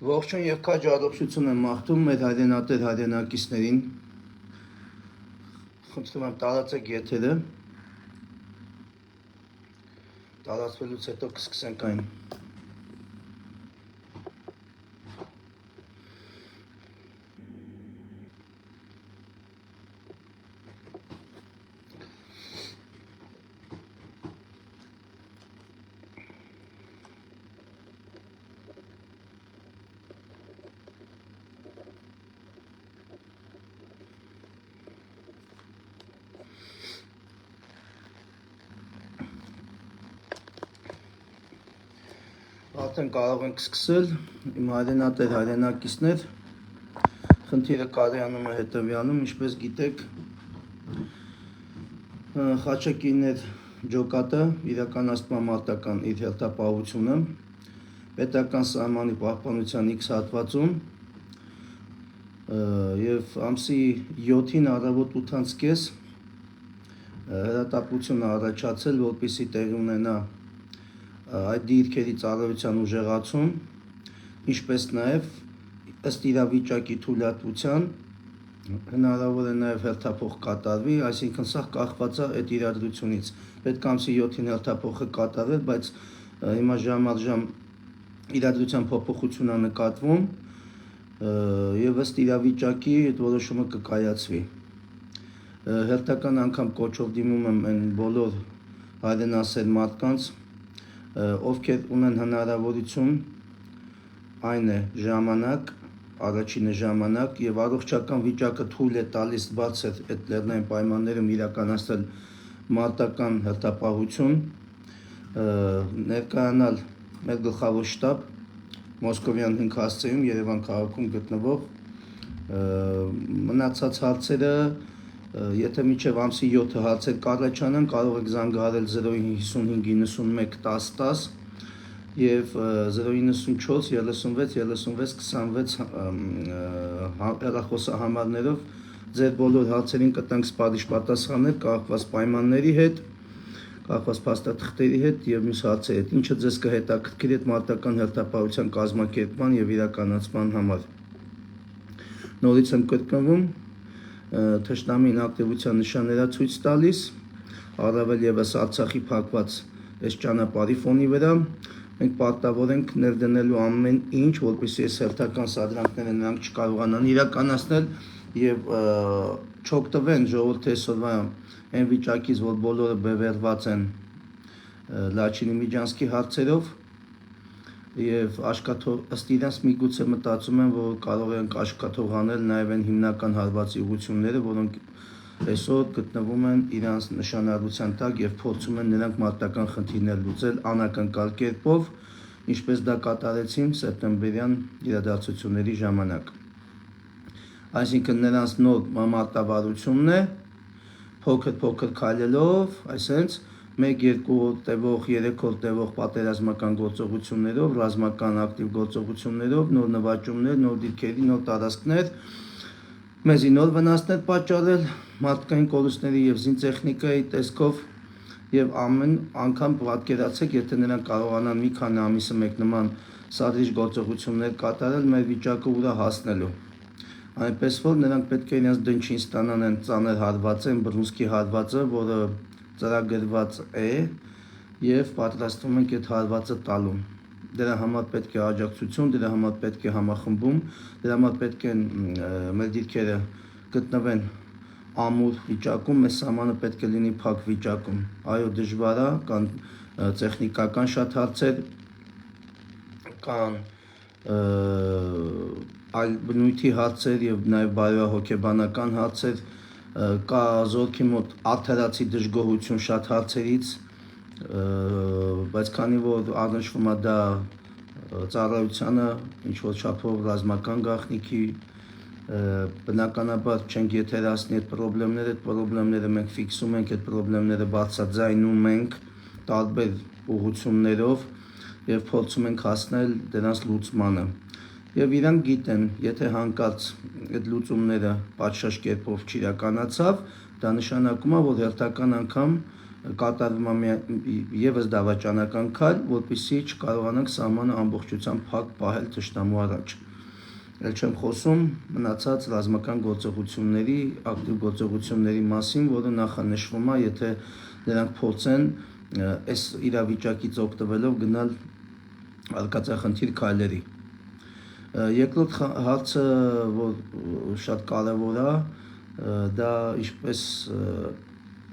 Ողջույն եւ քաջ առողջություն եմ մաղթում մեր հայրենատեր հայրենակիցներին։ Խնդրում եմ տարածեք եթերը։ Տարածվելուց հետո կսկսենք այն։ Արդեն կարող ենք սկսել, իմ հայրենատեր հայրենակիցներ, խնդիրը կարողանում է հետևյալում, ինչպես գիտեք, Խաչակիրներ ջոկատը իրականացնում մարտական իր հերթապահությունը, պետական սահմանի պահպանության X հատվածում և ամսի 7-ին առավոտ 8:30 հրատապություն առաջացել, որպեսզի տեղի ունենա այդ դիրքերի ծառայության ուժեղացում, ինչպես նաև ըստ իրավիճակի թույլատվության հնարավոր է նաև հերթափոխ կատարվի, այսինքն սա կախված է այդ իրադրությունից։ Պետք է ամսի 7-ին հերթափոխը կատարվել, բայց հիմա ժամ առ ժամ իրադրության փոփոխություն է նկատվում եւ ըստ իրավիճակի այդ որոշումը կկայացվի։ Հերթական անգամ կոչով դիմում եմ այն բոլոր հայրենասեր մարդկանց, ովքեր ունեն հնարավորություն, այն է ժամանակ, առաջինը ժամանակ եւ առողջական վիճակը թույլ է տալիս բացել այդ լեռնային պայմաններում իրականացնել մարտական հերթապահություն, ներկայանալ մեր գլխավոր շտաբ Մոսկովյան 5 հասցեում Երևան քաղաքում գտնվող, մնացած հարցերը եթե մինչև ամսի 7-ը հարցեր կառաջանան, կարող եք զանգահարել 055 91 10 10 եւ 094 36 36 26 հեռախոսահամարներով ձեր բոլոր հարցերին կտանք սպառիչ պատասխաններ կախված պայմանների հետ, կախված փաստաթղթերի հետ եւ մյուս հարցերի հետ, ինչը ձեզ կհետաքրքրի այդ մարտական հերթապահության կազմակերպման եւ իրականացման համար։ Նորից եմ կրկնվում, թշնամին ակտիվության նշաններ է ցույց տալիս, առավել եւս Արցախի փակված այս ճանապարհի ֆոնի վրա, մենք պարտավոր ենք ներդնելու ամեն ինչ, որպեսզի այս հերթական սադրանքները նրանք չկարողանան իրականացնել եւ չօգտվեն ժողովրդի այսօրվա այն վիճակից, որ բոլորը բևեռված են Լաչինի Միջանցքի հարցերով եւ ըստ իրենց միգուցե մտածում են, որ կարող են աշխատող անել նաեւ այն հիմնական հարվածի ուղղությունները, որոնք այսօր գտնվում են իրանց նշանառության տակ եւ փորձում են նրանք մարտական խնդիրներ լուծել անակնկալ կերպով, ինչպես դա կատարեցին սեպտեմբերյան իրադարձությունների ժամանակ։ Այսինքն նրանց նոր մարտավարությունն է, փոքր քայլելով, այսենց 1-2 օր տևող, 3 օր տևող պատերազմական գործողություններով, ռազմական ակտիվ գործողություններով, նոր նվաճումներ, նոր դիրքերի, նոր տարածքներ, մեզի նոր վնասներ պատճառել, մարդկային կորուստների եւ զինտեխնիկայի տեսքով եւ ամեն անգամ պատկերացեք, եթե նրանք կարողանան մի քանի ամիսը մեկ նման սադրիչ գործողություններ կատարել, մեր վիճակը ուր է հասնելու։ Այնպես որ նրանք պետք է իրենց դնչին ստանան այն ծանր հատվածը, բռունցքի հատվածը, որը ծրագրված է եւ պատրաստվում ենք այդ հարվածը տալու։ Դրա համար պետք է աջակցություն, դրա համար պետք է համախմբում, դրա համար պետք է մեր դիրքերը գտնվեն ամուր վիճակում, մեզ սահմանը պետք է լինի փակ վիճակում։ Այո, դժվար է, կան տեխնիկական շատ հարցեր, կան այլ բնույթի հարցեր եւ նաեւ բարոյահոգեբանական հարցեր, կա զորքի մոտ արդարացի դժգոհություն շատ հարցերից, բայց քանի որ առնչվում է դա ծառայությանը, ինչ որ չափով ռազմական գաղտնիքի, բնականաբար չենք եթերացնի այդ պրոբլեմները մենք ֆիքսում ենք, այդ պրոբլեմները բարձրաձայնում ենք տարբեր ուղղություններով եւ փորձում ենք հասնել դրանց լուծմանը։ Եվ իրանք գիտեն, եթե հանկարծ այդ լուծումները պատշաճ կերպով չիրականացավ, դա նշանակում է, որ հերթական անգամ կատարվում է եւս դավաճանական քայլ, որպեսզի չկարողանանք սահմանը ամբողջությամբ փակ պահել թշնամու առաջ։ Էլ չեմ խոսում մնացած ռազմական գործողությունների, ակտիվ գործողությունների մասին, որը նախանշվում է, եթե նրանք փորձեն այս իրավիճակից օգտվելով գնալ արկածախնդիր քայլերի։ Երկրորդ հարցը, որ շատ կարևոր է, դա ինչպես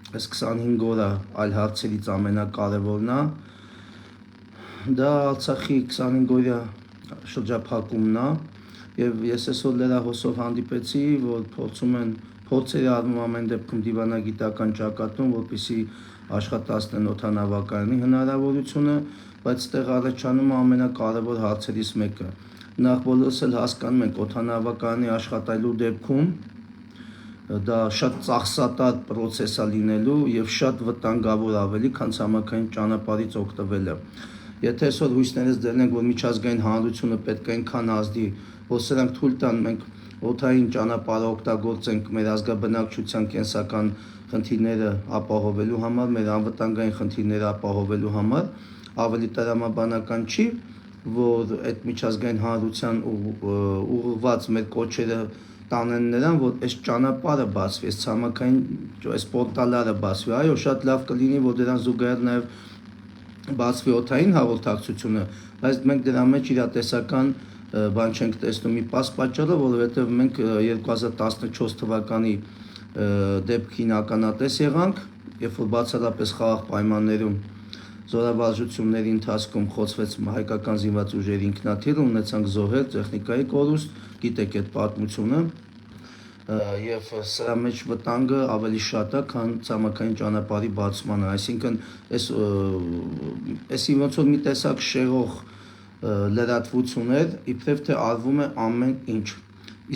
այս 25 օրը այլ հարցերից ամենակարևորն է, դա Արցախի 25-օրյա շրջափակումն է, եւ ես այսօր լրահոսով հանդիպեցի, որ փորձերի արվում ամեն դեպքում դիվանագիտական ճակատում, որպեսզի աշխատացնեն օդանավակայանի հնարավորությունը, բայց այդտեղ առաջանում է ամենակարևոր հարցերից մեկը։ Նախ բոլորս էլ հասկանում ենք, օդանավակայանի աշխատելու դեպքում դա շատ ծախսատար պրոցես է լինելու եւ շատ վտանգավոր ավելի, քան ցամաքային ճանապարհից օգտվելը։ Եթե այսօր հույսներս դրենք, որ միջազգային հանրությունը պետք է այնքան ազդի, որ սրանք թույլ տան մենք օդային ճանապարհը օգտագործենք մեր ազգաբնակչության կենսական խնդիրները ապահովելու համար, մեր անվտանգային խնդիրները ապահովելու համար, ավելի տրամաբանական չի, որ այդ միջազգային հանրության ուղղված մեր կոչերը տանեն նրան, որ այս ճանապարհը բացվի, այս ցամաքային այս պորտալները բացվի, այո, շատ լավ կլինի, որ դրան զուգահեռ նաև բացվի օդային հաղորդակցությունը, բայց մենք դրա մեջ իրատեսական բան չենք տեսնում մի պատճառով, որովհետև մենք 2014 թվականի դեպքին ականատես եղանք, երբ որ բացառապես խաղաղ պայմաններում զորավարժությունների ընթացքում խոցվեց հայկական զինված ուժերի ինքնաթիռը, ունեցանք զոհեր, տեխնիկայի կորուստ, գիտեք այդ պատմությունը, եւ սրա մեջ վտանգը ավելի շատ է, քան ցամաքային ճանապարհի բացմանը, այսինքն այսի ոնց որ մի տեսակ շեղող լրատվություններ, իբրև թե արվում է ամեն ինչ,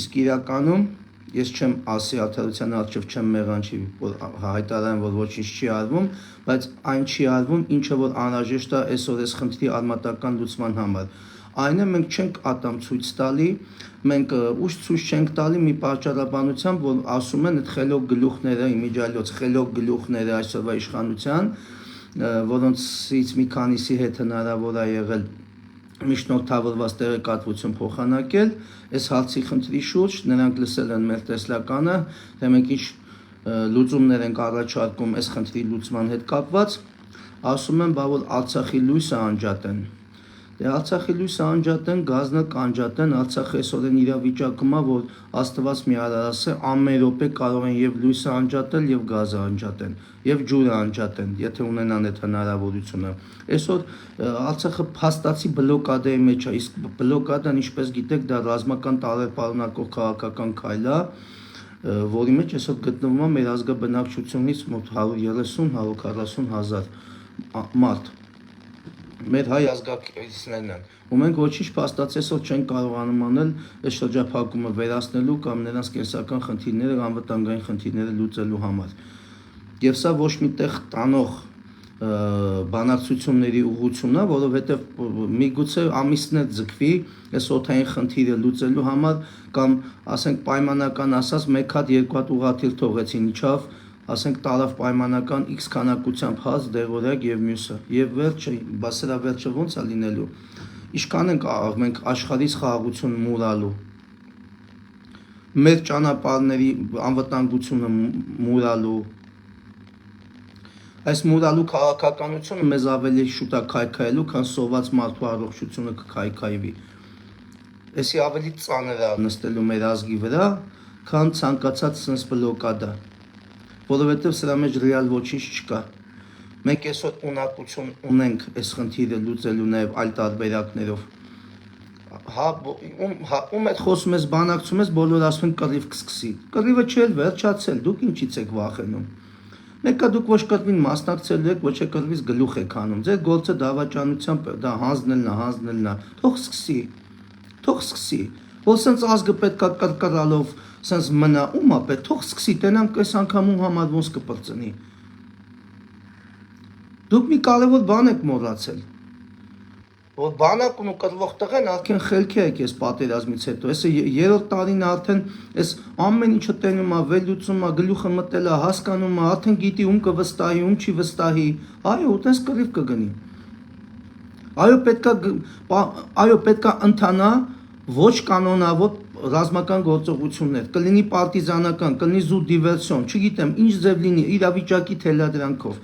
իսկ իրականում ես չեմ ասի արդարության առջև չեմ մեղանչի, որ հայտարարեմ, որ ոչինչ չի արվում, բայց այն չի արվում, ինչը որ անհրաժեշտ է այսօր այս խնդրի արմատական լուծման համար։ Այն է, մենք չենք ատամ ցույց տալի, մենք ուշ ցույց չենք տալի մի պատճառաբանությամբ, որ ասում են այդ խելոք գլուխները, իմիջիալոց խելոք գլուխները այսօրվա իշխանության, որոնցից մի քանիսի հետ հնարավոր է եղել միջնորդավորված տեղեկատվություն փոխանակել այս հարցի խնդրի շուրջ, նրանք լսել են մեր տեսլականը, թե մենք ինչ լուծումներ ենք առաջարկում այս խնդրի լուծման հետ կապված, ասում են, բա որ Արցախի լույսը անջատեն։ Դե Արցախի լույսը անջատեն, գազնը կանջատեն, Արցախը այսօր իրավիճակում է, որ Աստված մի արարած է, ամեն րոպե կարող են եւ լույսը անջատել, եւ գազը անջատեն, եւ ջուրը անջատեն, եթե ունենան այդ հնարավորությունը։ Այսօր Արցախը փաստացի բլոկադայի մեջ է, իսկ բլոկադան, ինչպես գիտեք, դա ռազմական տարեր պարունակող քաղաքական քայլ է, որի մեջ այսօր գտնվում է մեր ազգաբնակչությունից մոտ 130-140 հազար մարդ։ Մեր հայ ազգակիցներն են, ու մենք ոչինչ փաստացի այսօր չենք կարողանում անել այս շրջափակումը վերացնելու կամ նրանց կենսական խնդիրները, անվտանգային խնդիրները լուծելու համար։ Եվ սա ոչ միտեղ տանող բանակցությունների ուղղությունն է, որովհետև միգուցե ամիսներ ձգվի այս օդային խնդիրը լուծելու համար, կամ ասենք պայմանական ասած 1 հատ 2 հատ ուղղաթիռ թողեցին, իջավ, ասենք տարավ պայմանական X քանակությամբ հաց, դեղորայք եւ մյուսը, եւ վերջը, բա սրա վերջը ո՞նց է լինելու։ Ինչքան ենք մենք աշխարհից խաղաղություն մուրալու, մեր ճանապարհների անվտանգությունը մուրալու, այս մուրալու քաղաքականությունը մեզ ավելի շուտ է քայքայելու, քան սոված մարդու առողջությունը կքայքայվի։ Էսի ավելի ծանր է նստելու մեր ազգի վրա, քան ցանկացած sense բլոկադա, որովհետև սրա մեջ ռեալ ոչինչ չկա։ Մենք այսօր ունակություն ունենք այս խնդիրը լուծելու նաև այլ տարբերակներով։ Ում հետ խոսում ես, բանակցում ես, բոլորը ասում են կռիվ կսկսի։ Կռիվը չի էլ վերջացել, դուք ինչից եք վախենում։ Մեկը դուք ոչ կռվին մասնակցելու եք, ոչ է կռվից գլուխ եք հանում։ Ձեր գործը դավաճանությամբ դա հանձնելն է։ Թող սկսի։ Որ սենց ազգը պետքա կրկռալով սենց մնա, ում է պետք, թող սկսի, տենանք այս անգամ ում համար ոնց կպրծնի։ Դուք մի կարևոր բան եք մոռացել։ որ բանակն ու կռվող տղեն արդեն խելքի է քեզ պատերազմից հետո, էս երրորդ տարին արդեն էս ամեն ինչը տենում է, վերլուծում է, գլուխը մտել է, հասկանում է, արդեն գիտի ում կվստահի, ում չի վստահի, այո, ուտես կռիվ կգնի։ Այո, պետքա ընթանա ոչ կանոնավոր ռազմական գործողություններ, կլինի պարտիզանական, կլինի զուտ դիվերսիոն, չգիտեմ, ինչ ձև լինի, իրավիճակի թելադրանքով։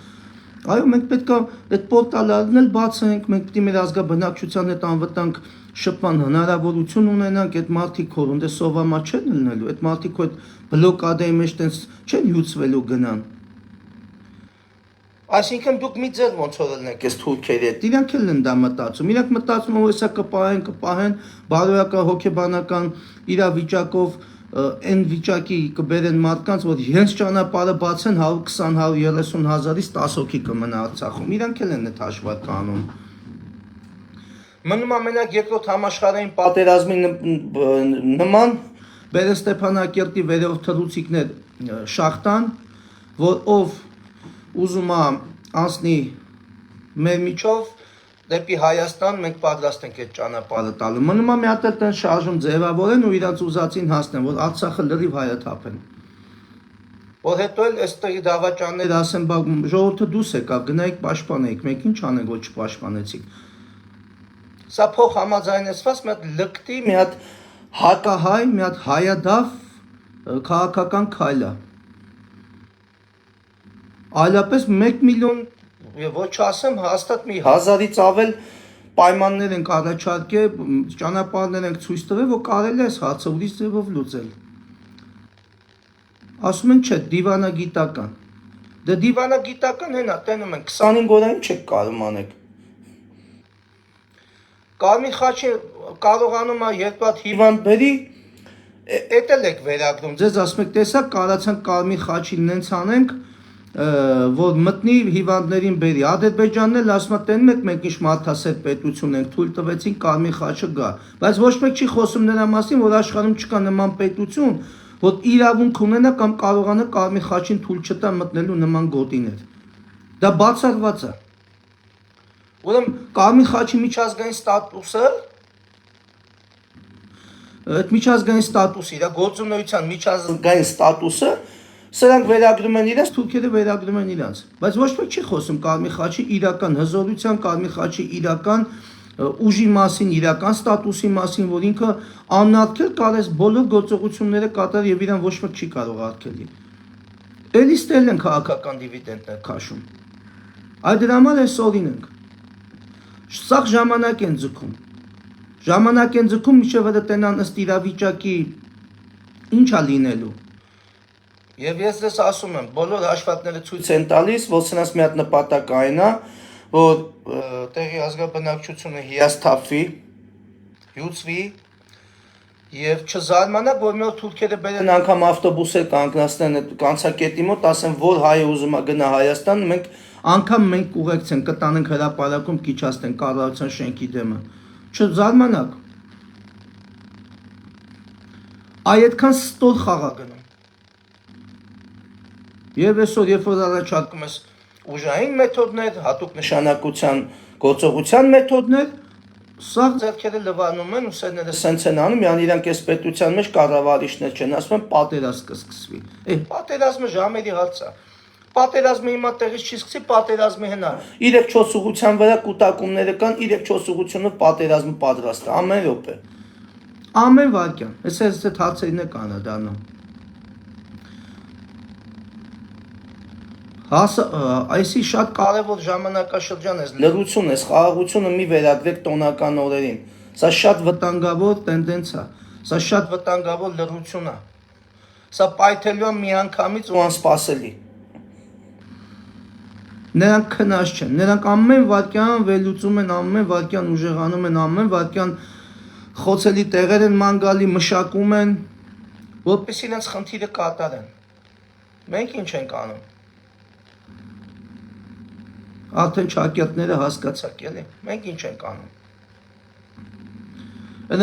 Այո, մենք պետք է այդ պորտալներն էլ բացենք, մենք պետք է մեր ազգաբնակչության հետ անվտանգ շփման հնարավորություն ունենանք, այդ մարդիկ քորունդե սովամա չեն լինելու, այդ մարդիկ այդ բլոկադայի մեջ տենց չեն հյուծվելու գնան։ Այսինքն դուք մի ձեր ոնց որ ելնեք այս թուրքերի հետ, իրանք էլ են դա մտածում, իրանք մտածում են, որ հեսա կպահեն, բարոյական հոգեբանական իրավիճակով այն վիճակի կբերեն մարդկանց, որ հենց ճանապարհը բացեն 120-130 հազարից 10 հոգի կմնա Արցախում, իրանք էլ են այդ հաշվարկը անում։ Մնում ամենակ երկրորդ համաշխարհային պատերազմի նման Բերեստեփանակերտի վերևով թռուցիկներ շախտան, որ ով ուզում է անցնի մեր միջով դեպի Հայաստան, մենք պատրաստ ենք այդ ճանապարհը տալու։ Մնում է մի հատ էլ տեն շարժում ձևավորեն ու իրանց ուզածին հասնեն, որ Արցախը լրիվ հայաթափեն։ Որ հետո էլ այստեղի դավաճանները ասեն, բա ժողովուրդը դուրս եկավ, գնայիք պաշտպանեիք, մենք ինչ անենք, որ չպաշտպանեցիք։ Սա փող համաձայնեցված մի հատ լկտի, մի հատ հակահայ, մի հատ հայադավ քաղաքական քայլ է։ Այլապես 1 միլիոն ոչ ասեմ, հաստատ մի 1000-ից ավել պայմաններ ենք առաջարկել, ճանապարհներ ենք ցույց տվել, որ կարելի է այս հարցը ուրիշ ձևով լուծել։ Ասում են չէ, դիվանագիտական։ Դե դիվանագիտական հենա, տենում են 25 օրային չեք կարում անեք։ Կարմիր խաչը կարողանում է երկու հատ հիվանդ բերի, էդ էլ եք վերագրում։ Ձեզ ասում եք, տեսակ, կարացանք կարմիր խաչին նենց անենք, որ մտնի հիվանդներին բերի։ Ադրբեջանն էլ ասում է տենում եք մենք ինչ մարդասեր պետություն ենք, թույլ տվեցին կարմիր խաչը գա։ Բայց ոչ մեկ չի խոսում նրա մասին, որ աշխարհում չկա նման պետություն, որ իրավունք ունենա կամ կարողանա կարմիր խաչին թույլ չտա մտնելու նման գոտիներ։ Դա բացառված է։ Ուրեմն կարմիր խաչի միջազգային ստատուսը, այդ միջազգային ստատուսը, իր գործունեության միջազգային ստատուսը սրանք վերագրում են իրենց, թուրքերը վերագրում են իրենց, բայց ոչ մեկ չի խոսում կարմիր խաչի իրական հզորության, կարմիր խաչի իրական ուժի մասին, իրական ստատուսի մասին, որ ինքը անարգել կարես բոլոր գործողությունները կատար եւ իրան ոչ մեկ չի կարող արգելի։ Էլի ստել են քաղաքական դիվիդենդներ քաշում։ Այդ դրա համար այս օրին ենք։ Սաղ ժամանակ են ձգում։ Ժամանակ են ձգում, մինչև դա տենան ըստ իրավիճակի ինչա լինելու։ Եվ ես դες ասում եմ, բոլոր հաշվարկները ցույց են տալիս, որ սրանց մի հատ նպատակային է, որ տեղի ազգաբնակչությունը հիասթափվի, հյուծվի եւ չզարմանաք, որ մեր թուրքերը բերեն անգամ ավտոբուսեր կանգնացնեն այդ կանցակետի մոտ, ասեն, որ հայը ուզում է գնա Հայաստան, մենք կուղեկցենք, կտանենք հրապարակում, կիչացնենք կառավարության շենքի դեմը։ Չզարմանաք։ Այդքան ստոր խաղ է գնում։ Եվ այսօր, երբ որ առաջարկում ես ուժային մեթոդներ, հատուկ նշանակության գործողության մեթոդներ, սաղ ձեռքերը լվանում են ու սերները սենց են անում, յան իրանք այս պետության մեջ կառավարիչներ չեն, ասում են պատերազմ կսկսվի։ Պատերազմը ժամերի հարց է։ Պատերազմը հիմա տեղից չի սկսի, պատերազմի հնա։ 3-4 ուղղության վրա կուտակումները կան, 3-4 ուղղությունով պատերազմը պատրաստ է, ամեն րոպե։ Ամեն վայրկյան։ Այս հարցերին է կանադառնում։ Այսի շատ կարևոր ժամանակաշրջան է, լրություն է, խաղաղությունը մի վերագրեք տոնական օրերին։ Սա շատ վտանգավոր տենդենց է, սա շատ վտանգավոր լրություն է։ Սա պայթելու է միանգամից ու անսպասելի։ Նրանք քնած չեն, նրանք ամեն վայրկյան վերլուծում են, ամեն վայրկյան ուժեղանում են, ամեն վայրկյան խոցելի տեղեր են ման գալի, մշակում են, որպեսզի իրենց խնդիրը կատարեն։ Մենք ինչ ենք անում։ Արդեն ճակերտները հասկացաք էլի, մենք ինչ ենք անում։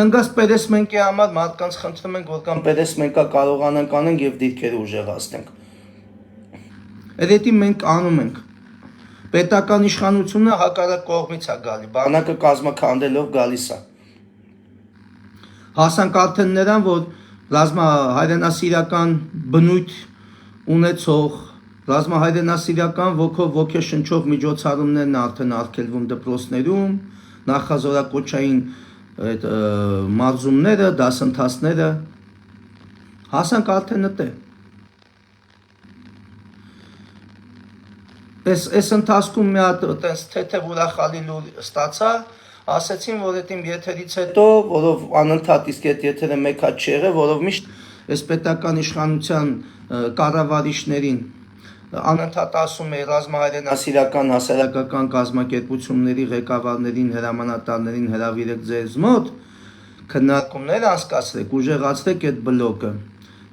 Ընկած պերեսմենկի համար մարդկանց խնդրում ենք, որ կամ պերեսմենկա կարողանանք անենք եւ դիրքերը ուժեղացնենք։ Այդ մենք անում ենք։ պետական իշխանությունը հակառակ կողմից է գալի, բանակը կազմաքանդելով գալիս է։ Հասանք արդեն նրան, որ ռազմահայրենասիրական բնույթ ունեցող, ռազմահայրենասիրական ոգեշնչող միջոցառումներն արդեն արգելվում դպրոցներում, նախազորակոչային այդ մարզումները, դասընթացները, հասանք արդեն այդտեղ։ Այս ընթացքում մի հատ այտենց թեթև ուրախալի լուր ստացա, ասեցին, որ այդ իմ եթերից հետո, որով անընդհատ իսկ այդ եթերը մեկ հատ չեղե, որով միշտ այս պետական իշխանության կառավարիչներին անընդհատ ասում էի ռազմահայրենասիրական հասարակական կազմակերպությունների ղեկավարներին, հրամանատարներին հրավիրեք ձեզ մոտ, քննարկումներ անցկացրեք, ուժեղացրեք այդ բլոկը։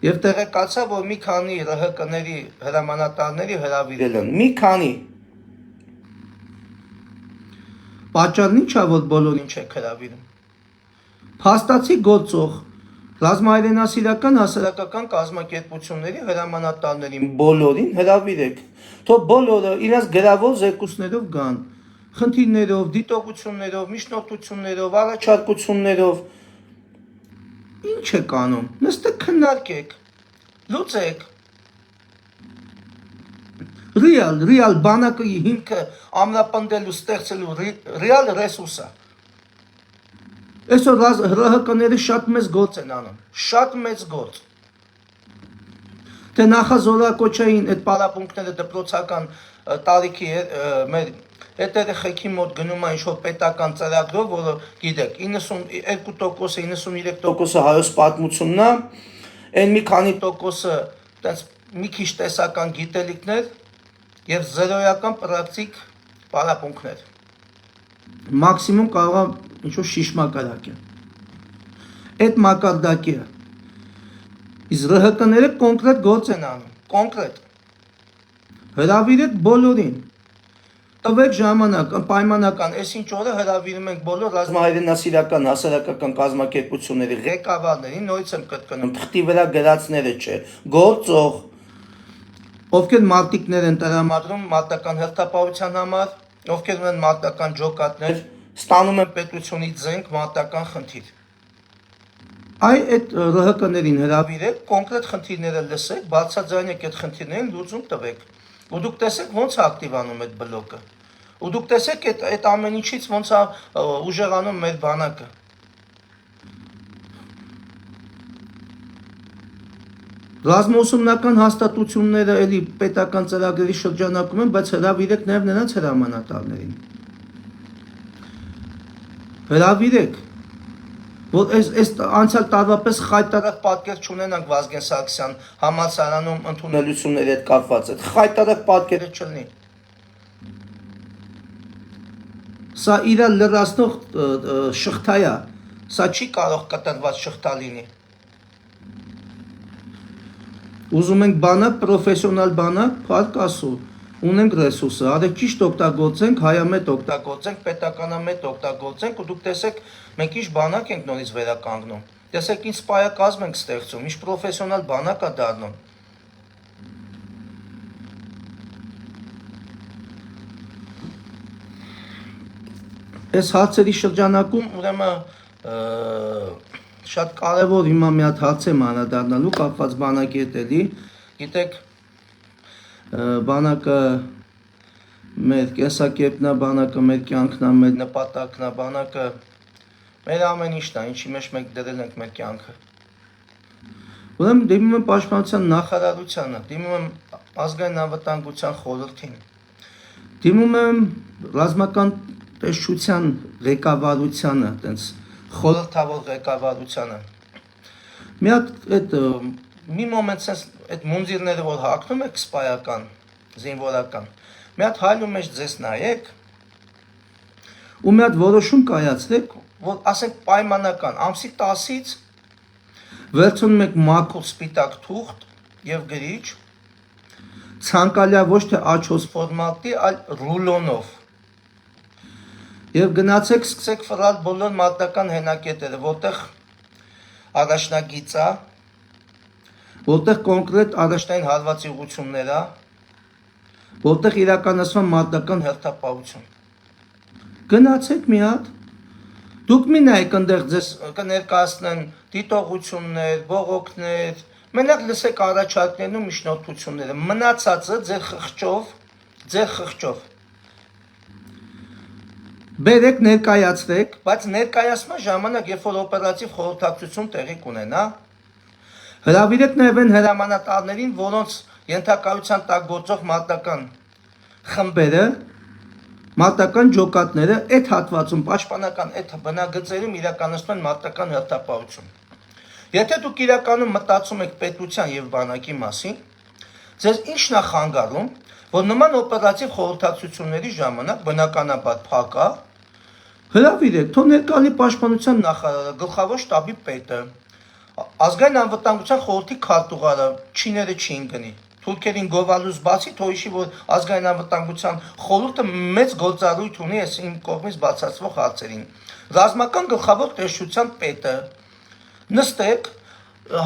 Եվ տեղեկացա, որ մի քանի ՌՀԿ-ների հրամանատարների հրավիրել են։ Մի քանի։ Պատճառն ի՞նչ է, որ բոլորին չեք հրավիրում։ Փաստացի գործող ռազմահայրենասիրական հասարակական կազմակերպությունների հրամանատարներին բոլորին հրավիրեք, թող բոլորը իրենց գրավոր զեկույցներով գան, խնդիրներով, դիտողություններով, միջնորդություններով, առաջարկություններով։ Ինչ եք անում, նստեք քննարկեք, լուծեք։ Ռեալ բանակի հիմքը ամրապնդելու, ստեղծելու ռեալ ռեսուրս է։ Այսօր ՌՀԿ-ները շատ մեծ գործ են անում, շատ մեծ գործ։ Թե նախազորակոչային այդ պարապմունքները դպրոցական տարիքի մեր այդ երեխեքի մոտ գնում է ինչ-որ պետական ծրագրով, որը գիտեք 92%-ը, 93%-ը հայոց պատմությունն է, այն մի քանի տոկոսը այտենց մի քիչ տեսական գիտելիքներ եւ զերոյական պրակտիկ պարապմունքներ։ Մաքսիմում կարող է ինչ-որ շիշմակարակ է։ Այդ մակարդակի է։ Իսկ ՌՀԿ-ները կոնկրետ գործ են անում, կոնկրետ։ Հրավիրեք բոլորին։ Տվեք ժամանակ, պայմանական, այսինչ օրը հրավիրում ենք բոլոր ռազմահայրենասիրական հասարակական կազմակերպությունների ղեկավարներին, նորից եմ կրկնում, թղթի վրա գրածները չէ, գործող, ովքեր մարտիկներ են տրամադրում մարտական հերթապահության համար, ովքեր ունեն մարտական ջոկատներ, ստանում են պետությունից զենք, մարտական խնդիր։ Այդ ՌՀԿ-ներին հրավիրեք, կոնկրետ խնդիրները լսեք, բարձրաձայնեք այդ խնդիրներին, լուծում տվեք։ Ու դուք տեսեք ոնց է ակտիվանում այդ բլոկը։ Ու դուք տեսեք այդ ամեն ինչից ոնց է ուժեղանում մեր բանակը։ Ռազմաուսումնական հաստատությունները էլի պետական ծրագրերի շրջանակում են, բայց հրավիրեք նաև նրանց հրամանատարներին։ Հրավիրեք, որ այս անցյալ տարվա պես խայտարակ պատկեր չունենանք Վազգեն Սարգսյան համալսարանում ընդունելությունների հետ կապված, այդ խայտարակ պատկերը չլինի։ Սա իր լրացնող շղթա է, սա չի կարող կտրված շղթա լինի։ Ուզում ենք բանակ, պրոֆեսիոնալ բանակ, փառք Աստծո, ունենք ռեսուրսը, արեք ճիշտ օգտագործենք, հայամետ օգտագործենք, պետականամետ օգտագործենք ու դուք տեսեք, մենք ինչ բանակ ենք նորից վերականգնում։ Տեսեք ինչ սպայակազմ ենք ստեղծում, ինչ պրոֆեսիոնալ բանակ է դառնում։ Այս հարցերի շրջանակում ուրեմն շատ կարևոր հիմա մի հատ հարց եմ անդրադառնալու կապված բանակի հետ էլի, գիտեք, բանակը մեր կենսակերպն է, բանակը մեր կյանքն է, մեր նպատակն է, բանակը մեր ամեն ինչն է, ինչի մեջ մենք դրել ենք մեր կյանքը։ Ուրեմն դիմում եմ պաշտպանության նախարարությանը, դիմում եմ ազգային անվտանգության խորհրդին, դիմում եմ ռազմական տեսչության ղեկավարությանը, այտենց խորհրդավոր ղեկավարությանը։ Մի հատ այդ մի մոմենտ sense այդ մունձիրները որ հագնում եք սպայական, զինվորական, մի հատ հայլու մեջ ձեզ նայեք ու մի հատ որոշում կայացրեք, որ ասենք պայմանական ամսի 10-ից վերցնում եք մաքուր սպիտակ թուղթ եւ գրիչ, ցանկալիա ոչ թե A4 ֆորմատի, այլ ռուլոնով։ Եվ գնացեք սկսեք ֆռալ բոլոր մարտական հենակետերը, որտեղ առաջնագիծ է, որտեղ կոնկրետ առաջնային հարվածի ուղղություններ է, որտեղ իրականացման մարտական հերթապահություն։ Գնացեք մի հատ, դուք մի նայեք այնտեղ ձեզ կներկայացնեն դիտողություններ, բողոքներ, մենակ լսեք առաջարկներն ու միջնորդությունները, մնացածը ձեր խղճով բերեք ներկայացրեք, բայց ներկայացման ժամանակ, երբ որ օպերատիվ խորհրդակցություն տեղի կունենա, հրավիրեք նաև այն հրամանատարներին, որոնց ենթակայության տակ գործող մարտական խմբերը, մարտական ջոկատները այդ հատվածում պաշտպանական այդ բնագծերում իրականացնում են մարտական հերթապահություն։ Եթե դուք իրականում մտածում եք պետության եւ բանակի մասին, ձեզ ի՞նչն է խանգարում, որ նման օպերատիվ խորհրդակցությունների ժամանակ բնականաբար փակ է, հրավիրեք, թող ներկայանի պաշտպանության նախարարը, գլխավոր շտաբի պետը, ազգային անվտանգության խորհրդի քարտուղարը, չիները չին գնի, թուրքերին գովալուց բացի, թող իշի, որ ազգային անվտանգության խորհուրդը մեծ գործառույթ ունի այս իմ կողմից բացացվող հարցերին, ռազմական գլխավոր տեսչության պետը, նստեք,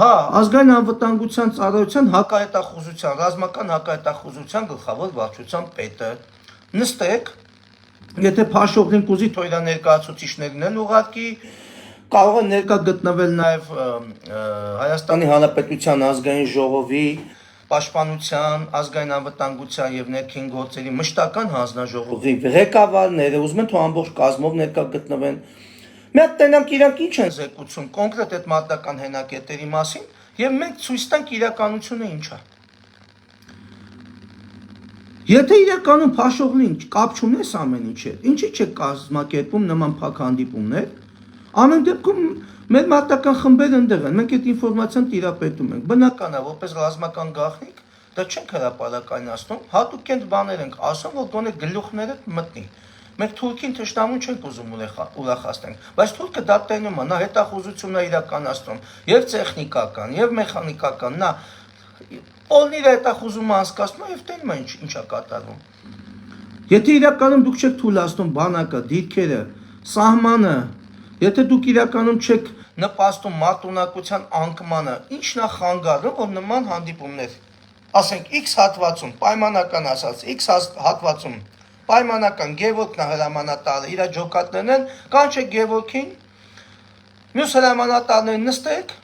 հա, ազգային անվտանգության ծառայության հակահետախուզության, ռազմական հակահետախուզության գլխավոր վարչության պետը, նստեք, եթե փաշողին կուզի թող իր ներկայացուցիչներն էլ ուղարկի, կարող է ներկա գտնվել նաև Հայաստանի Հանրապետության ազգային ժողովի պաշտպանության, ազգային անվտանգության եւ ներքին գործերի մշտական հանձնաժողովի ղեկավարները, ուզում են թող ամբողջ կազմով ներկա գտնվեն։ Մի հատ տենանք իրանք ինչ են զեկուցում կոնկրետ այդ մարտական հենակետերի մասին եւ մենք ցույց տանք իրականությունը ինչ է։ Եթե իրականում փաշողին կապ չունես ամեն ինչը, ինչի՞ չեք կազմակերպում նման փակ հանդիպումներ, ամեն դեպքում մեր մարտական խմբերը ընդեղ են, մենք այդ ինֆորմացիան տիրապետում ենք, բնական է, որպես ռազմական գաղտնիք, դա չենք հրապարակայնացնում, հատուկ են բաներ ենք ասում, որ գոնե գլուխները մտնի։ Մենք թուրքին թշնամուն չենք ուզում ուրախացնենք, բայց թուրքը դա տենում է, նա հետախուզություն է իրականացնում, եւ տեխնիկական, եւ մեխանիկական, նա Պոլնիր հետախուզումը անցկացնում եւ տենում է ինչ է կատարվում։ Եթե իրականում դուք չեք թույլատնում բանակը, դիրքերը, սահմանը, եթե դուք իրականում չեք նպաստում մարտունակության անկմանը, ինչն է խանգարում, որ նման հանդիպումներ, ասենք X հատվածում, պայմանական ասած, X հատվածում, պայմանական Գևորգն է հրամանատարը, իր ջոկատներն են, կանչեք Գևորգին, մյուս հրամանատարներին նստեք,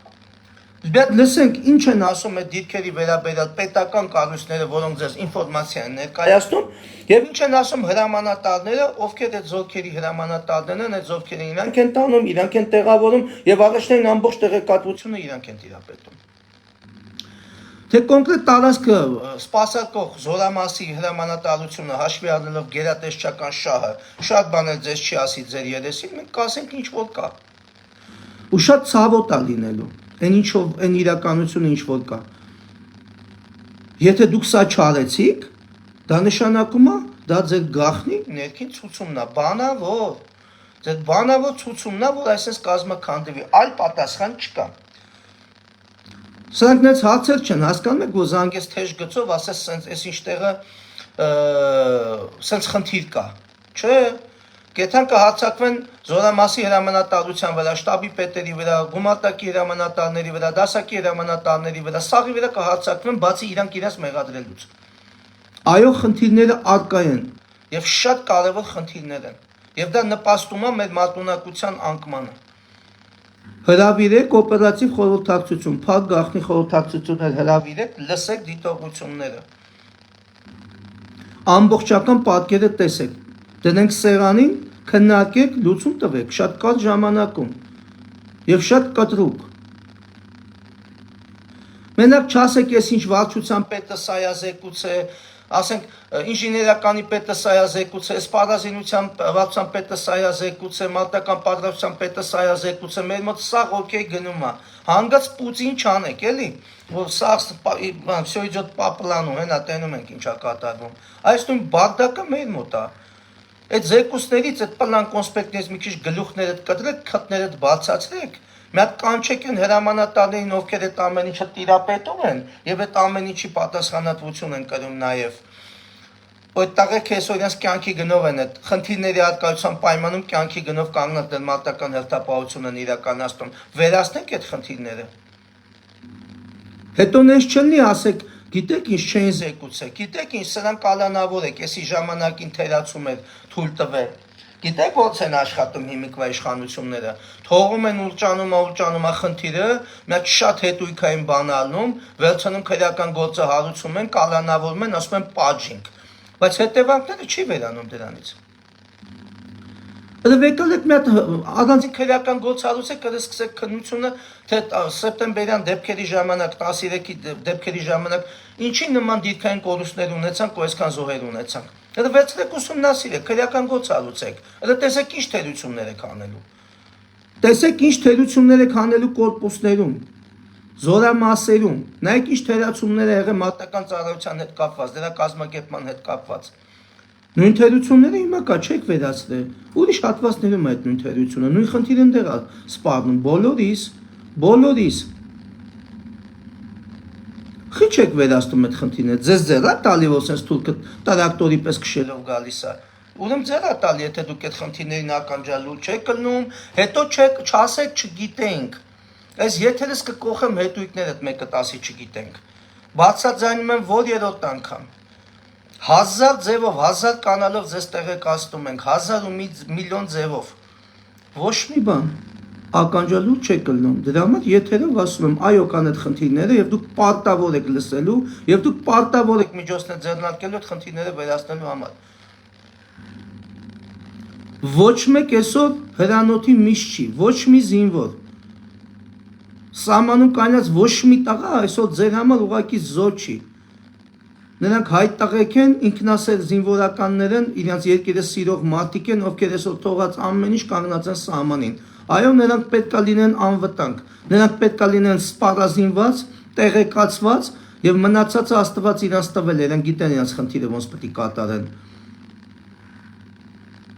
լսենք ինչ են ասում այդ դիրքերի վերաբերյալ պետական կառույցները, որոնք ձեզ ինֆորմացիա են ներկայացնում, եւ ինչ են ասում հրամանատարները, ովքեր այդ զորքերի հրամանատարներն են, այդ զորքերին իրանք են տանում, իրանք են տեղավորում եւ առաջնային ամբողջ տեղեկատվությունը իրանք են տիրապետում։ Թե կոնկրետ տարածքը սպասարկող զորամասի հրամանատարությունը հաշվի առնելով գերատեսչական շահը, շատ բաներ ձեզ չի ասի ձեր երեսին, մենք կասենք ինչ որ կա։ Ու շատ ցավոտ է լինելու։ Այն ինչով այն իրականությունը ինչ որ կա։ Եթե դուք սա չարեցիք, դա նշանակում է դա ձեր գաղտնի ներքին ցուցումն է, բանավոր։ Ձեր բանավոր ցուցումն է, որ այսպես կազմաքանդվի, այլ պատասխան չկա։ Սրանք նենց հարցեր չեն, հասկանում եք, որ զանգես թեժ գծով, ասես սենց այս ինչ տեղը սենց խնդիր կա։ Չէ։ Կեթան կհարցակվեն զորամասի հրամանատարության վրա, շտաբի պետերի վրա, գումարտակի հրամանատարների վրա, դասակի հրամանատարների վրա, սաղի վրա կհարցակվեն, բացի իրանք իրենց մեղադրելուց։ Այո, խնդիրները առկա են եւ շատ կարեւոր խնդիրներ են։ Եվ դա նպաստում է մեր մարտունակության անկմանը։ Հրավիրեք օպերատիվ խորհրդակցություն, փակ գաղտնի խորհրդակցություններ հրավիրեք, լսեք դիտողությունները։ Ամբողջական պատկերը տեսեք։ Դնենք սեղանին, քննարկեք, լուծում տվեք, շատ կարճ ժամանակում եւ շատ կտրուկ։ Մենակ չասեք, ես ինչ վարչության պետը սա է զեկուցե, ասենք ինժեներականի պետը սա է զեկուցե, սպառազինության վարչության պետը սա է զեկուցե, մարտական պատրաստության պետը սա է զեկուցե, մեր մոտ սա օքեյ գնում է։ Հանգած Պուտին չանեք, էլի, որ սա всё идёт по плану, հենա տենում ենք ինչա կատարվում։ Այս նույն բարդակը մեր մոտ է։ Այդ զեկուցներից, այդ պլան կոնսպեկտներից մի քիչ գլուխներդ կտրեք, քթներդ բացացրեք, մի հատ կանչեք են հրամանատարներին, ովքեր այդ ամեն ինչը տիրապետում են եւ այդ ամեն ինչի պատասխանատվություն են կրում նաեւ։ Այդ տղեկ այսօր իրենց կյանքի գնով են այդ խնդիրների արկայության պայմանում կյանքի գնով կանգնած դեռ մարտական հերթապահություն են իրականացնում։ Վերացնենք այդ խնդիրները։ Հետո նենց չլինի, ասեք, Գիտեք ինչ չէին զեկուցել, գիտեք ինչ սրանք կալանավոր եք, էսի ժամանակին թերացում էր թույլ տվել։ Գիտեք ոնց են աշխատում հիմիկվա իշխանությունները, թողում են ուրջանում խնդիրը, մի հատ շատ հետույքային բան ալնում, վերցնում քրեական գործը հարուցում են, կալանավորում են, ասում են պատժինք, բայց հետևանքները չի վերանում դրանից։ Եկել եք մի հատ առանձին քրեական գործ հարուցեք, կսկսեք քննությունը, թե սեպտեմբերյան դեպքերի ժամանակ, 13-ի դեպքերի ժամանակ ինչի նման դիրքային կորուստներ ունեցանք, ու այսքան զոհեր ունեցանք։ Վերցրեք ուսումնասիրեք, քրեական գործ հարուցեք, տեսեք ինչ թերություններ եք անելու։ Տեսեք ինչ թերություններ եք անելու կորպուսներում, զորամասերում, նայեք ինչ թերացումներ է եղել մարտական ծառայության հետ կապված, դրա կազմակերպման հետ կապված։ Նույն թերությունները հիմա կա չեք վերացնել, ուրիշ հատվածներում այդ նույն թերությունը, նույն խնդիրը ընդեղ է սպառնում, բոլորիս։ Խի չեք վերացնում այդ խնդիրները, ձեզ ձեռ է տալի, որ սենց թուրքը տրակտորի պես քշելով գալիս է։ Ուրեմն ձեռ է տալի, եթե դուք այդ խնդիրներին ականջալուր չեք կլնում, հետո չասեք չգիտենք։ Այս եթերս կկողեմ հետույքներդ մեկը 10-ի չգիտենք։ Բացաձայնում եմ որ երրորդ անգամ։ 1000 ձևով, 1000 կանալով ձեզ տեղեկացնում ենք, 1000 ու միլիոն ձևով։ Ոչ մի բան, ականջալուր չեք կլնում, դրա համար եթերով ասում եմ, այո կան այդ խնդիրները և դուք պարտավոր եք լսելու, և դուք պարտավոր եք միջոցներ ձեռնարկելու այդ խնդիրները վերացնելու համար։ Ոչ մեկ այսօր հրանոթի միշտ չի, ոչ մի զինվոր։ Սահմանում կայնած ոչ մի տղա այսօր ձեր համար ուղղակի զոհ չի։ Նրանք հայտ տղեկ են, ինքնասեր զինվորականներ են, իրենց երկիրը սիրող մարդիկ են, ովքեր այսօր թողած ամեն ինչ կանգնած են սահմանին։ Այո, նրանք պետք է լինեն անվտանգ, նրանք պետք է լինեն սպառազինված, տեղեկացված և մնացածը Աստված իրանց տվել, իրենք գիտեն իրենց խնդիրը ոնց պետք է կատարեն։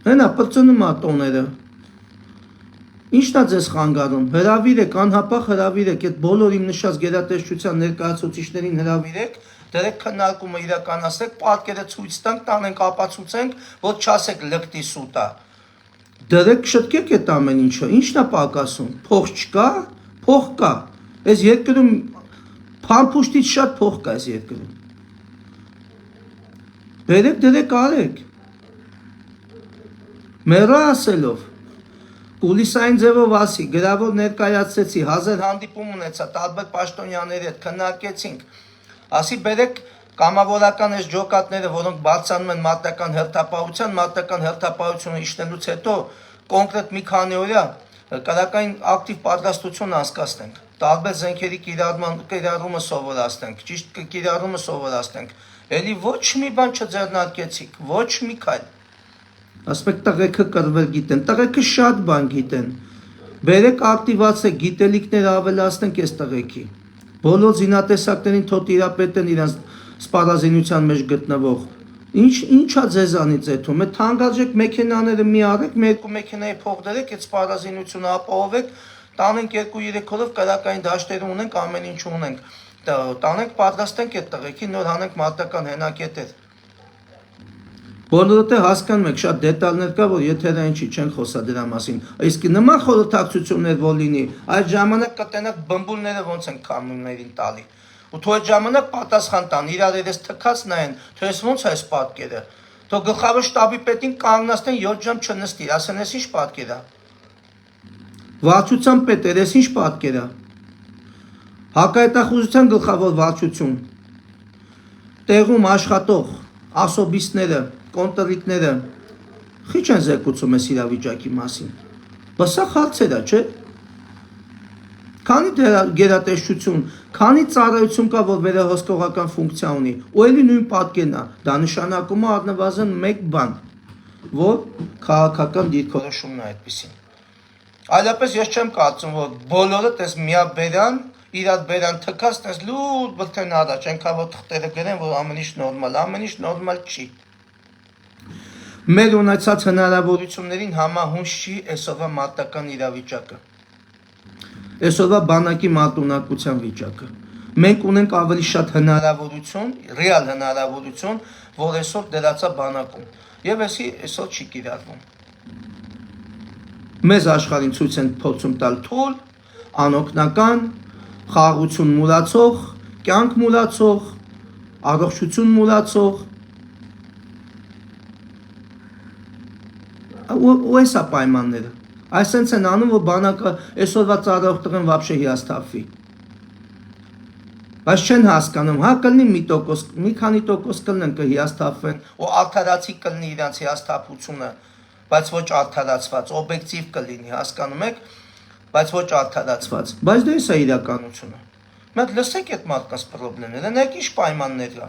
Հենա պրծնում է տոները։ Ինչն է ձեզ խանգարում, հրավիրեք, անհապաղ հրավիրեք, այդ բոլոր իմ նշած գերատեսչության ներկայացուցիչներին հրավիրեք, դրեք քննարկումը իրականացրեք, պատկերը ցույց տանք, տանենք ապացուցենք, որ չասեք լկտի սուտ է։ Դրեք շտկեք այդ ամեն ինչը, ինչն է պակասում, փող չկա, փող կա։ Այս երկրում փամփուշտից շատ փող կա այս երկրում։ Բերեք դրեք արեք։ Մեռա ասելով, կուլիսային ձևով ասի, գրավոր ներկայացրեցի, 1000 հանդիպում ունեցա, տարբեր պաշտոնյաների հետ քննարկեցինք, ասի բերեք կամավորական այս ջոկատները, որոնք բարձրանում են մարտական հերթապահությունը իջնելուց հետո կոնկրետ մի քանի օրյա կրակային ակտիվ պատրաստություն անցկացնենք, տարբեր զենքերի կիրառումը սովորացնենք, ճիշտ կիրառումը սովորացնենք, էլի ոչ մի բան չձեռնարկեցիք, ոչ մի քայլ։ Ասում եք տղեկը կռվել գիտեն, տղեկը շատ բան գիտեն, բերեք ակտիվացեք, գիտելիքներ ավելացնենք այս տղեկի, բոլոր զինատեսակներին թող տիրապետեն իրենց սպառազինության մեջ գտնվող, ինչա ձեզանից էթում, այդ թանկարժեք մեքենաները մի արեք, մի երկու մեքենայի փող դրեք, այդ սպառազինությունը ապահովեք, տանենք 2-3 օրով կրակային դաշտեր ունենք, ամեն ինչ ունենք, տանենք պատրաստենք այդ տղեկի, նոր հանենք մարտական հենակետեր։ Բոլորդ է հասկանում եք, շատ դետալներ կա, որ եթերային չի, չեն խոսա դրա մասին, իսկ նման խորհրդակցություններ որ լինի, այդ ժամանակ կտենակ բմբուլները ոնց են կամիոններին տալի, ու թող այդ ժամանակ պատասխան տան, իրար երես թքած նայեն, թե ես ոնց է այս պատկերը, թող գլխավոր շտաբի պետին կանգնացնեն 7 ժամ չնստի, ասեն ես ինչ պատկեր է, վարչության պետ ես ինչ պատկեր է, հակահետախուզության գլխավոր վարչություն, տեղում աշխատող ասոբիստները, կոնտրիկները խի չեն զեկուցում այս իրավիճակի մասին, բայց սա հարցեր է, չէ, քանի գերատեսչություն, քանի ծառայություն կա, որ վերահսկողական ֆունկցիա ունի, ու էլի նույն պատկերն է, դա նշանակում է առնվազն մեկ բան, որ քաղաքական դիրքորոշումն է այդպիսին, այլապես ես չեմ կարծում, որ բոլորը տես միաբերան, իրար բերան թքած, տես լուր բրթեն առաջ, ենքան որ թղթերը գրեն, որ ամեն ինչ նորմալ չի։ Մեր ունեցած հնարավորություններին համահունչ չի այսօրվա մարտական իրավիճակը, այսօրվա բանակի մարտունակության վիճակը։ Մենք ունենք ավելի շատ հնարավորություն, ռեալ հնարավորություն, որ այսօր դրացա բանակում, և այսօր չի կիրառվում։ Մեզ աշխարհին ցույց են փորձում տալ թույլ, անօգնական, խաղաղություն մուրացող, կյանք մուրացող, առողջություն մուրացող, ու էսա պայմանները, այսենց են անում, որ բանակը այսօրվա ծառայող տղեն վաբշե հիասթափվի, բայց չեն հասկանում, հա կլնի մի քանի տոկոս կլնեն կհիասթափվեն, ու արդարացի կլնի իրանց հիասթափությունը, բայց ոչ արդարացված, օբյեկտիվ կլինի, հասկանում եք, բայց ոչ արդարացված, բայց դա էսա իրականությունը, մենք լսեք այդ մարդկանց պրոբլեմները, նայեք ինչ պայմաններ կա,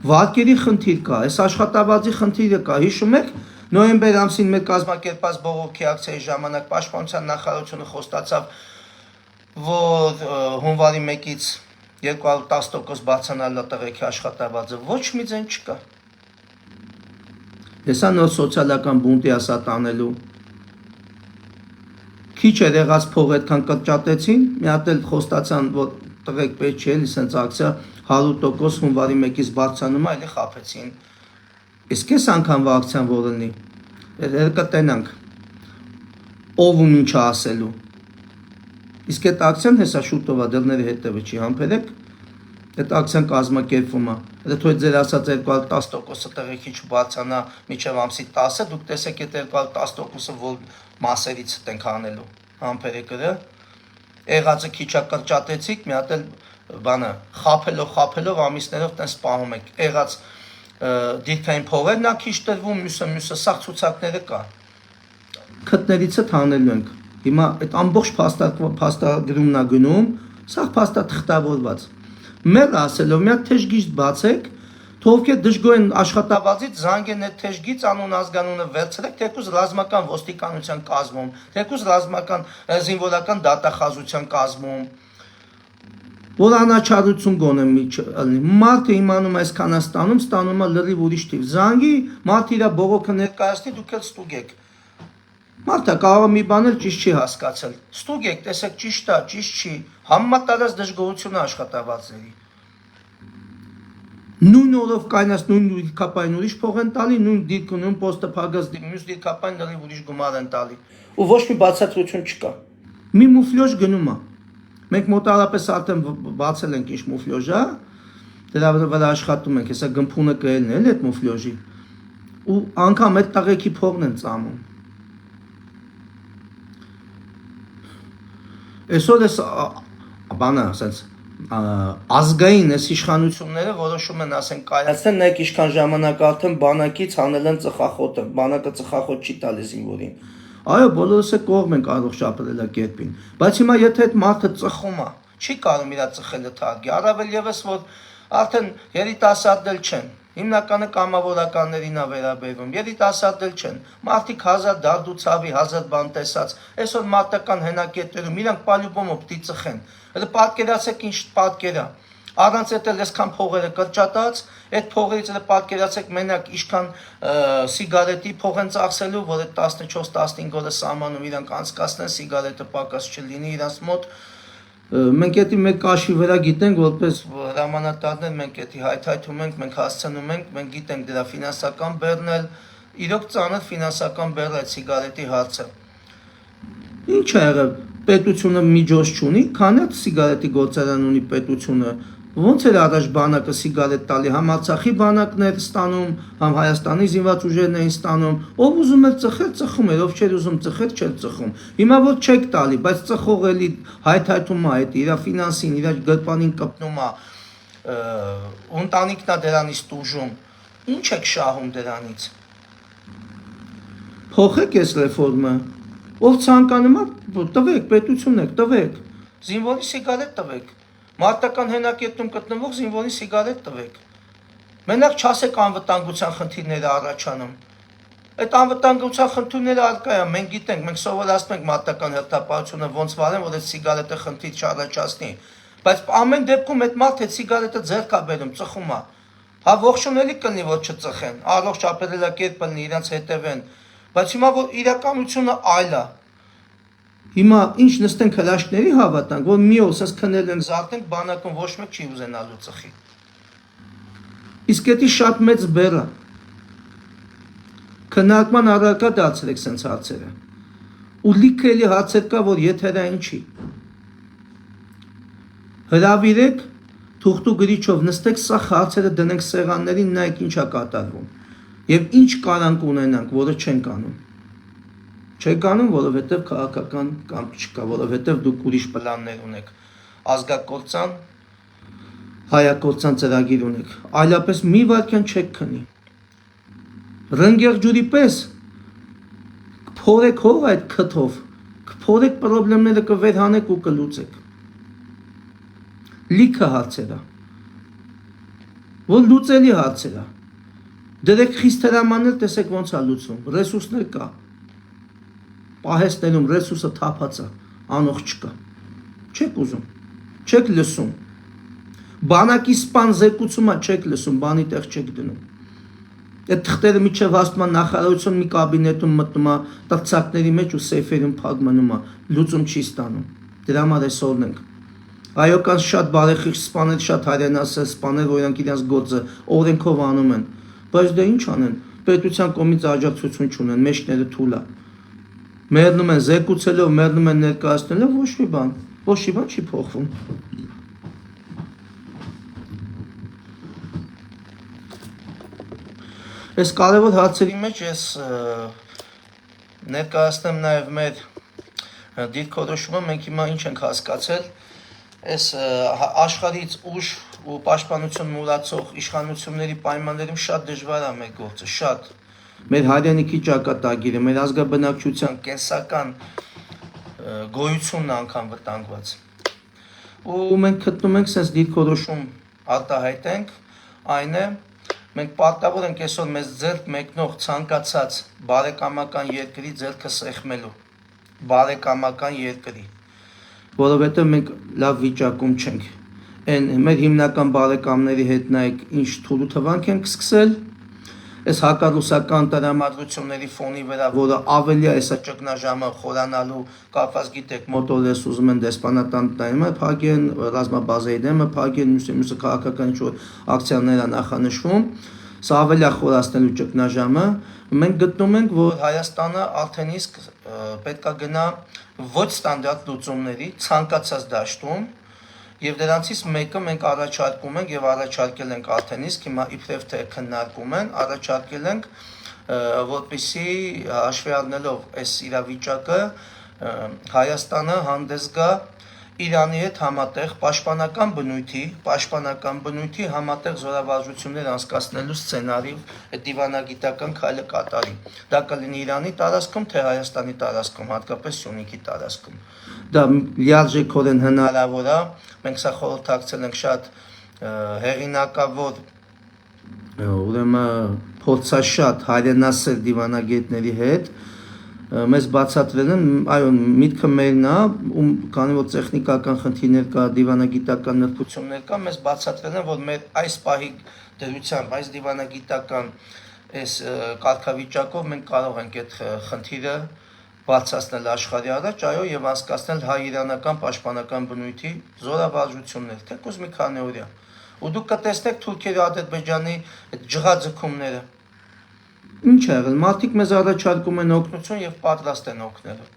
վարկերի խնդիր կա, այս աշխատավարձի խնդիրը կա, հիշում եք, նոյեմբեր ամսին մեր կազմակերպած բողոքի ակցիայի ժամանակ Պաշտպանության նախարարությունը խոստացավ, որ հունվարի 1-ից 210% բարձրանալու տղեկի աշխատավարձը, ոչ մի ձեն չկա, հեսա նոր սոցիալական բունտի ասա տանելու, քիչ էր եղած փող այդքան կրճատեցին, մի հատ էլ խոստացան, որ տղեկ պետք չի էլի սենց ակցիա 100% հունվարի 1-ից բարձրանում այլի խափեցին, իսկ այս անգամվա ակցիան որ լինի, կտենանք, ով ու ինչ ասելու, իսկ այդ ակցիան հեսա շուտով է դռների հետևը չի համբերեք, այդ ակցիան կազմակերպվում է, այդ որ ձեր ասած 210%-ը տղեկի չբարձրանա մինչև ամսի 10-ը, դուք տեսեք այդ 210%-ը որ մասերից ենք անելու, համբերեկը, եղածը քիչա կրճատեցիք, մի հատ էլ բանը խափելով ամիսներով տենց պահում եք, եղած դիրքային փողերն ա քիչ տրվում, մյուսը սաղ ցուցակները կա, քտներիցը թանելու ենք, հիմա այդ ամբողջ փաստագրումն ա գնում, սաղ փաստա թղթավորված, մեր ասելով մի հատ թեժ գիծ բացեք, թողքեր դժգոհ են աշխատավարձից զանգեն այդ թեժ գիծ անուն ազգանունը վերցրեք, թեկուզ ռազմական ոստիկանության կազմում, թեկուզ ռազմական զինվորական դատախազության կազմում, որ անաչառություն գոնե մարդը իմանում այսքան է ստանում է լրիվ ուրիշ թիվ, զանգի, մարդը իր բողոքը ներկայացնի, դուք էլ ստուգեք, մարդը կարող է մի բան էլ ճիշտ չի հասկացել, ստուգեք, տեսեք ճիշտ է, ճիշտ չի, համատարած դժգոհությունը աշխատավարձերի, նույն օրով կայնած նույն դիրքապային ուրիշ փող են տալի, նույն դիրքը, նույն պոստը փակած մյուս դիրքապային լրիվ ուրիշ գումար են տալի, ու ոչ մի բացատրություն չկա, մի մուֆլյոժ գնում է, մենք մոտարապես արդեն բացել ենք ինչ մուֆլյոժ է, դրա վրա աշխատում ենք, հեսա գմփունը կելն էլ այդ մուֆլյոժի, ու անգամ այդ տղեկի փողն են ծամում, այսօր ես բանը ասենց ազգային այս իշխանությունները որոշում են ասեն կայացնեն, նայեք ինչքան ժամանակ արդեն բանակից հանել են ծխախոտը, բանակը ծխախոտ չի տալի զինվորին, այո բոլորս է կողմ ենք առողջ ապրելակերպին, բայց հիմա եթե այդ մարդը ծխում է, չի կարում իր ծխելը թարգի, առավել ևս որ արդեն երիտասարդել չեն, հիմնականը կամավորականներին է վերաբերվում, երիտասարդել չեն, մարդիկ հազար դարդ ու ցավի, հազար բան տեսած, այսօր մարտական հենակետերում իրանք պալյուբոմով պիտի ծխեն, պատկերացեք ինչ պատկեր է, առանց այդ էլ այսքան փողերը կրճատած, այդ փողերից էլ պատկերացեք մենակ ինչքան սիգարետի փող են ծախսելու, որ այդ 14-15 օրը սահմանում իրանք անցկացնեն, սիգարետը պակաս չլինի իրանց մոտ, մենք էդի մեկ կաշի վրա գիտենք, որպես հրամանատարներ մենք էդի հայթայթում ենք, մենք հասցնում ենք, մենք գիտենք դրա ֆինանսական բեռն էլ, իրոք ծանր ֆինանսական բեռ այդ սիգարետի հարցը, ինչ է եղել, պետությունը միջոց չունի, քանի է սիգարետի գործարան ունի պետությունը, ոնց էր առաջ բանակը սիգարետ տալի, համ Արցախի բանակն էր ստանում, համ Հայաստանի զինված ուժերն էին ստանում, ով ուզում էր ծխել, ծխում էր, ով չէր ուզում ծխել, չէր ծխում, հիմա որ չեք տալի, բայց ծխող էլի հայթայթում է այդ, իր ֆինանսին, իր գրպանին կպնում է, ընտանիքն է դրանից տուժում, ինչ եք շահում դրանից, փոխեք այս ռեֆորմը, ով ցանկանում է, տվեք, պետություն եք, տվեք, զինվորի սիգարետ տվեք, մարտական հենակետում գտնվող զինվորի սիգարետ տվեք, մենակ չասեք անվտանգության խնդիրները առաջանում, այդ անվտանգության խնդիրները արկա է, մենք գիտենք, մենք սովորացնում ենք մարտական հերթապահությունը ոնց վարեն, որ այդ սիգարետը խնդիր չառաջացնի, բայց ամեն դեպքում այդ մարդ այդ սիգարետը ձեռք է բերում, ծխում է, հա ողջունելի կլինի, որ չծխեն, առողջ ապրելակերպ լինի, իրանց հետևեն, բայց հիմա որ իրականությունը այլ է, հիմա ինչ նստենք հրաշքների հավատանք, որ մի օր սենց քնել ենք զարթենք, բանակում ոչ մեկ չի ուզենալու ծխի, իսկ էդի շատ մեծ բեռ է, քննարկման առարկա դարձրեք սենց հարցերը, ու լիքը էլի հարցեր կա, որ եթերային չի, հրավիրեք, թուղթու գրիչով նստեք, սա հարցերը դնենք սեղաններին, նայեք ինչա կատարվում։ Եվ ինչ կարանք ունենանք, որը չենք անում։ Չեք անում, որովհետև քաղաքական կամք չկա, որովհետև դուք ուրիշ պլաններ ունեք։ Ազգակործան, հայակործան ծրագիր ունեք։ Այլապես մի վայրկյան չեք քնի։ Ռնգեղ ջուրի պես կփորեք հող այդ քթով, կփորեք պրոբլեմները կվերհանեք ու կլուծեք։ Լիքը հարցեր է, որ լուծելի հարցեր է։ Դրեք խիստ հրամաններ, տեսեք ոնց է լուծում, ռեսուրսներ կա։ Պահեստներում ռեսուրսը թափած է, անող չկա։ Չեք ուզում, չեք լսում։ Բանակի սպան զեկուցումը չեք լսում, բանի տեղ չեք դնում։ Այդ թղթերը միջև հասնում են նախարարություն մի կաբինետում մտնում է, տրցակների մեջ ու սեյֆերում փակ մնում է, լուծում չի ստանում։ Դրա համար այսօրն ենք։ Այո, կան շատ բարեխիղճ սպաներ, շատ հայրենասեր սպաներ, որ իրանք իրենց գործը օրենքով անում են, բայց դե ինչ անեն, պետության կողմից աջակցություն չունեն, մեջները թույլ է։ Մեռնում են զեկուցելով, մեռնում են ներկայացնելով, ոչ մի բան չի փոխվում։ Այս կարևոր հարցերի մեջ ես ներկայացնեմ նաև մեր դիրքորոշումը, մենք հիմա ինչ ենք հասկացել, այս աշխարհից ուժ ու պաշտպանություն մուրացող իշխանությունների պայմաններում շատ դժվար է մեր գործը, շատ։ Մեր հայրենիքի ճակատագիրը, մեր ազգաբնակչության կենսական գոյությունն անգամ վտանգված։ Ու մենք գտնում ենք sense դիրքորոշում արտահայտենք, այն է, մենք պարտավոր ենք այսօր մեզ ձեռք մեկնող ցանկացած բարեկամական երկրի ձեռքը սեղմելու, բարեկամական երկրի, որովհետև մենք լավ վիճակում չենք։ Այն մեր հիմնական բարեկամների հետ նայեք ինչ թուլու թվանք ենք սկսել, այս հակառուսական տրամադրությունների ֆոնի վրա, որը ավելի է այսա ճգնաժամը խորանալու կապված, գիտեք, մոտորես ուզում են դեսպանատան տայմը փակեն, ռազմաբազայի դեմը փակեն, մյուսը քաղաքական ինչ-որ ակցիաներ է նախանշվում, սա ավելի է խորացնելու ճգնաժամը։ Մենք գտնում ենք, որ Հայաստանը արդեն իսկ պետք է գնա ոչ ստանդարտ լուծումների ցանկացած դաշտում, եւ դրանցից մեկը մենք առաջարկում ենք եւ առաջարկել ենք արդեն իսկ հիմա իբրև թե քննարկում են, առաջարկել ենք, որպեսզի հաշվի առնելով այս իրավիճակը Հայաստանը հանդես գա Իրանի հետ համատեղ պաշտպանական բնույթի համատեղ զորավարժություններ անցկացնելու սցենարի դիվանագիտական քայլը կատարի։ Դա կլինի Իրանի տարածքում, թե Հայաստանի տարածքում, հատկապես Սյունիքի տարածքում։ Դա լիարժեքորեն հնարավոր է։ Մենք սա խորհրդակցել ենք շատ հեղինակավոր, ուրեմն փորձաշատ հայրենասեր դիվանագետների հետ։ Մեզ բացատրել են, այո, միտքը մերն է, քանի որ տեխնիկական խնդիրներ կա, դիվանագիտական նրբություններ կա, մեզ բացատրել են, որ մեր այս պահի դրությամբ, այս դիվանագիտական այս կարգավիճակով մենք կարող ենք այդ խնդիրը բարձրացնել աշխարհի առաջ, այո, եւ անցկացնել հայ-իրանական պաշտպանական բնույթի զորավարժություններ, թեկուզ մի քանի օրյա։ Ու դուք կտեսնեք Թուրքիայի ու Ադրբեջանի այդ ջղաձգումները։ Ինչ է եղել, մարդիկ մեզ առաջարկում են օգնություն եւ պատրաստ են օգնելու։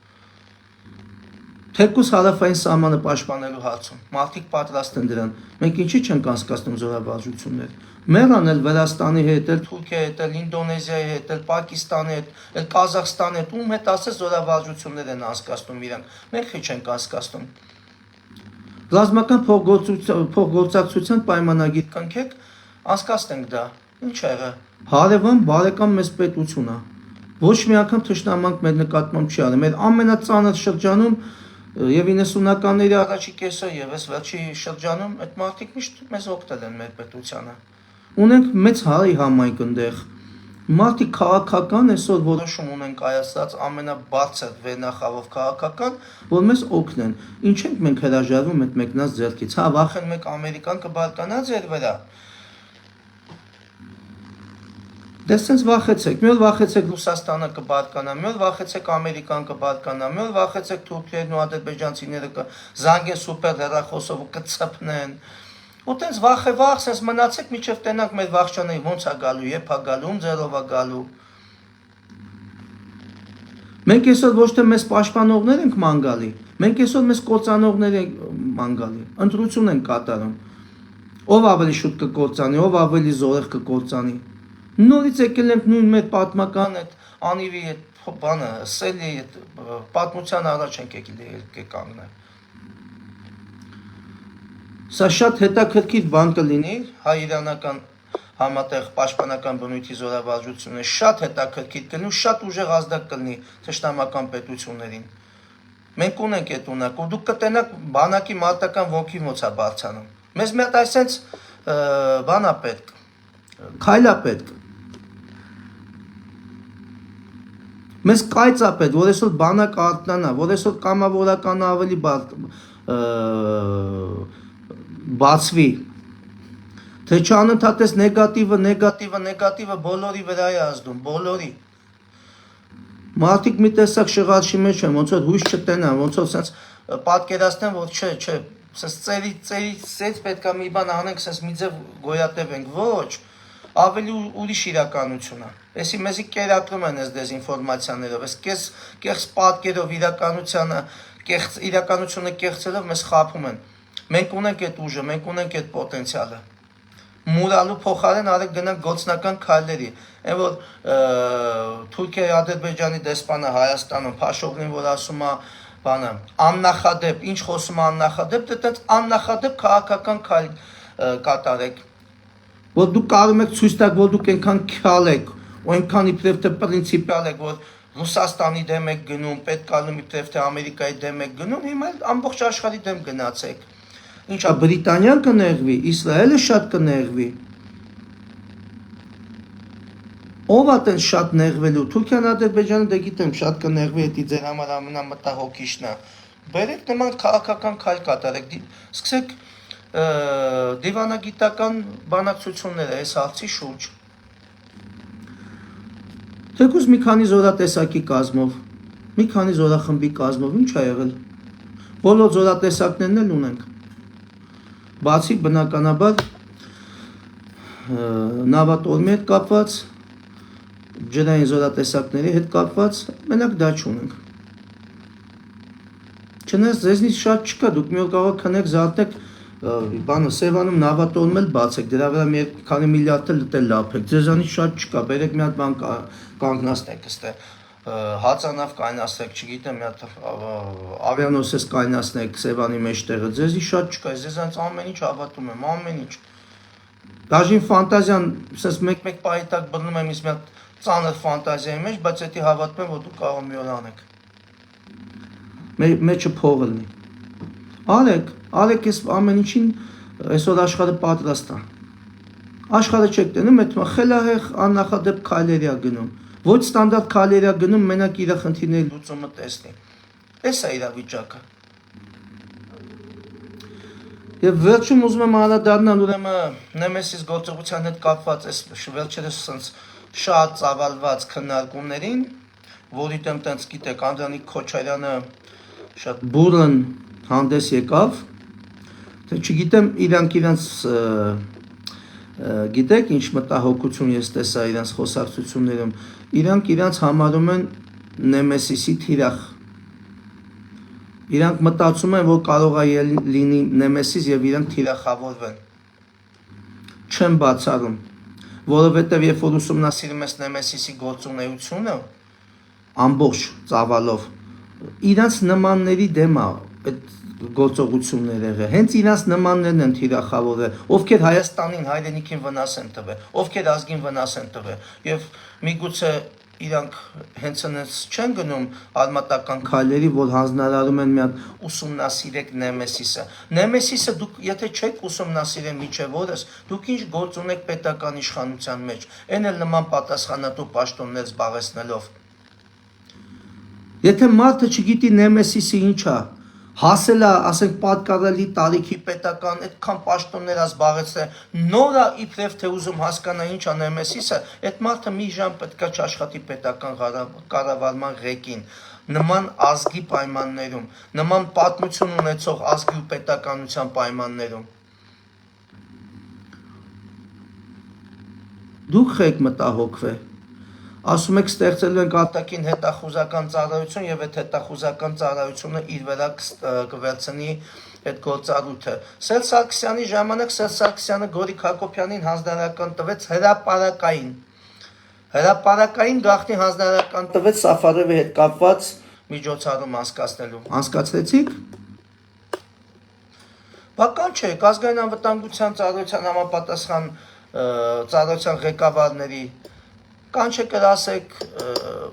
Թեկուզ հարավային սահմանը պաշտպանելու հարցում, մարդիկ պատրաստ են դրան։ Մենք ինչի չենք անցկացնում զորավարժություններ։ Մեռան էլ Վրաստանի հետ, էլ Թուրքիայի հետ, էլ Ինդոնեզիայի հետ, էլ Պակիստանի հետ, էլ Ղազախստանի հետ, ում հետ ասես զորավարժություններ են անցկացնում իրանք։ Մենք քիչ ենք անցկացնում։ Ռազմական փոխգործակցության պայմանագիր կնքեք, անցկացնենք դա։ Ինչ է եղել։ Հարևան բարեկամ մեզ պետություն է։ Ոչ մի անգամ թշնամանք մեր նկատմամբ չի արել։ Մեր ամենածանր շրջանում եւ 90-ականների առաջի կեսը եւ այս վերջի շրջանում այդ մարդիկ միշտ մեզ օգնել են մեր պետությանը։ Ունենք մեծ հայ համայնք այնտեղ։ Մարդիկ քաղաքական այսօր որոշում ունեն կայացած ամենաբարձր վերնախավով քաղաքական, որ մեզ օգնեն։ Ինչ ենք մենք հրաժարվում այդ մեկնած ձեռքից։ Հա, վախեն մեկ Ամերիկան կբարկանա ձեր վրա։ Դե sense վախեցեք, մի օր վախեցեք Ռուսաստանը կբարկանա, մի օր վախեցեք Ամերիկան կբարկանա, մի օր վախեցեք թուրքերն ու ադրբեջանցիները կզանգեն սուպեր հեռախոսով ու կծփնեն։ Ու տենց վախ, sense մնացեք միջև տենանք մեր վախճանը ոնց է գալու, երբ է գալու, ում ձեռով է գալու։ Մենք այսօր ոչ թե մեզ պաշտպանողներ ենք ման գալի, մենք այսօր մեզ կործանողներ ենք ման գալի, ընտրություն ենք կատարում։ Ով ավելի շուտ կկործանի, ով ավելի զորեղ կկործանի։ Նորից եկել ենք նույն մեր պատմական այդ անիրի այդ բանը, սելի այդ պատմության առաջ ենք եկել կանգնել։ Սա շատ հետաքրքիր բան կլինի հայ-իրանական համատեղ պաշտպանական բնույթի զորավարժությունը, շատ հետաքրքիր կլինի ու շատ ուժեղ ազդակ կլինի թշնամական պետություններին։ Մենք ունենք այդ ունակ, ու դուք կտենաք բանակի մարտական ոգին ոնց է բարձրանում։ Մեզ մի հատ այսպես բանա պետք, քայլա պետք։ Մեզ կայծա պետք, որ այսօր բանակը արթնանա, որ այսօր կամավորականը ավելի բացվի։ Թե չանընդհատ այս նեգատիվը բոլորի վրա է ազդում, բոլորի։ Մարդիկ մի տեսակ շղարշի մեջ են, ոնց որ հույս չտենան, ոնց որ sense պատկերացնեն, որ չէ, sense ծերից պետքա մի բան անենք, sense մի ձև գոյատևենք, ոչ, ավելի ուրիշ իրականություն է։ Էսի մեզի կերակրում են այս դեզինֆորմացիաներով, այս կեղծ պատկերով իրականությունը կեղծելով մեզ խաբում են։ Մենք ունենք այդ ուժը, մենք ունենք այդ պոտենցիալը։ Մուրալու փոխարեն արեք գնանք գործնական քայլերի։ Այն որ Թուրքիայի Ադրբեջանի դեսպանը Հայաստանում Փաշովին որ ասում է բանը աննախադեպ, ինչ խոսում է աննախադեպ, դե այդպես աննախադեպ քաղաքական քայլ կատարեք։ Որ դուք կարող եք ցույց տալ, որ դուք այնքան քյալ եք, ու այնքան իբրև թե պրինցիպիալ եք, որ Ռուսաստանի դեմ եք գնում, պետք է լինի իբրև թե Ամերիկայի դեմ եք գնում, հիմա ամբողջ աշխարհի դեմ գնացեք։ Ինչա Բրիտանիան կներվի, Իսրայելը շատ կներվի։ Ով է տենց շատ ներվելու, Թուրքիան, Ադրբեջանը դե գիտեմ շատ կներվի, դա ձեր համար ամենամտահոգիչն է։ Բերեք նման քաղաքական քայլ կատարեք, սկսեք դիվանագիտական բանակցությունները այս հարցի շուրջ։ Թեկուզ մի քանի զորատեսակի կազմով, մի քանի զորախմբի կազմով ինչ է եղել։ Բոլոր զորատեսակներն էլ ունենք։ Բացի բնականաբար նավատորմի հետ կապված, ջրային զորատեսակների հետ կապված, մենակ դա չունենք։ Չնայած ձեզնից շատ չկա, դուք մի օր կարող քնեք զարթեք, բանը Սևանում նավատորմ էլ բացեք, դրա վրա մի քանի միլիարդ էլ լափեք, ձեզանից շատ չկա, բերեք մի հատ բան կանգնացնեք այստեղ, հացանավ կայնացնեք, չգիտեմ, մի հատ ավիանոսես կայնացնեք Սևանի մեջտեղը, ձեզի շատ չկա, ձեզանից ամեն ինչ հավատում եմ, ամեն ինչ։ Դաժին ֆանտազիան, ասես մեկ պահի տակ բռնում եմ ինձ մի հատ ծանր ֆանտազիայի մեջ, բայց դա հավատում եմ, որ դուք կարող մի օր անեք։ Մեջը փողը լինի։ Արեք այս ամեն ինչին այսօր աշխարհը պատրաստ է։ Աշխարհը չեք տենում, այդ խելահեղ աննախադեպ քայլերի է գնում։ Ոչ ստանդարտ քայլերի է գնում, մենակ իր խնդիրների լուծումը տեսնի։ Էս է իրավիճակը։ Եվ վերջում ուզում եմ անդրադառնալ ուրեմն Նեմեսիս գործողության հետ կապված այս վերջերս սենց շատ ծավալված քննարկումներին, որի դեմ տենց գիտեք Անդրանիկ Քոչարյանը շատ բուրըն հանդես եկավ, թե չգիտեմ իրենց գիտեք ինչ մտահոգություն ես տեսա իրենց խոսակցություններում, իրենց համարում են Նեմեսիսի թիրախ։ Իրանք մտածում են, որ կարող է լինի Նեմեսիս եւ իրենք թիրախավորվեն։ Չեմ բացառում, որովհետեւ երբ որ ուսումնասիրում ես Նեմեսիսի գործունեությունը ամբողջ ծավալով, իրենց նմանների դեմ է այդ գործողությունները եղել։ Հենց իրենց նմաններն են թիրախավորվել, ովքեր Հայաստանին, հայրենիքին վնաս են տվել, ովքեր ազգին վնաս են տվել, եւ միգուցե իրանք հենց այնպես չեն գնում արմատական քայլերի, որ հանձնարարում են մի հատ ուսումնասիրեք Նեմեսիսը։ Նեմեսիսը դուք եթե չեք ուսումնասիրեն միջև օրս, դուք ինչ գործ ունեք պետական իշխանության մեջ, այն էլ նման պատասխանատու պաշտոններ զբաղեցնելով։ Եթե մարդը չգիտի Նեմեսիսը ինչ է, հասել է, ասենք, պատկառելի տարիքի պետական այդքան պաշտոններ զբաղեցրել, նորա իբրև թե ուզում հասկանա ինչ է Նեմեսիսը, այդ մարդը մի ժամ պետքա չաշխատի պետական կառավարման ղեկին, նման ազգի պայմաններում, նման պատմություն ունեցող ազգի ու պետականության պայմաններում։ Դուք եք մտահոգվել։ Ասում եք ստեղծելու ենք արտաքին հետախուզական ծառայություն եւ այդ հետախուզական ծառայությունը իր վրա կվերցնի այդ գործառույթը։ Սերժ Սարգսյանի ժամանակ Սերժ Սարգսյանը Գորիկ Հակոբյանին հանձնարարական տվեց հրապարակային գաղտնի հանձնարարական տվեց Սաֆարովի հետ կապված միջոցառում անցկացնելու։ Անցկացրեցիք։ Բական չէ, ազգային անվտանգության ծառայության համապատասխան ծառայության ղեկավարների կանչեք ասեք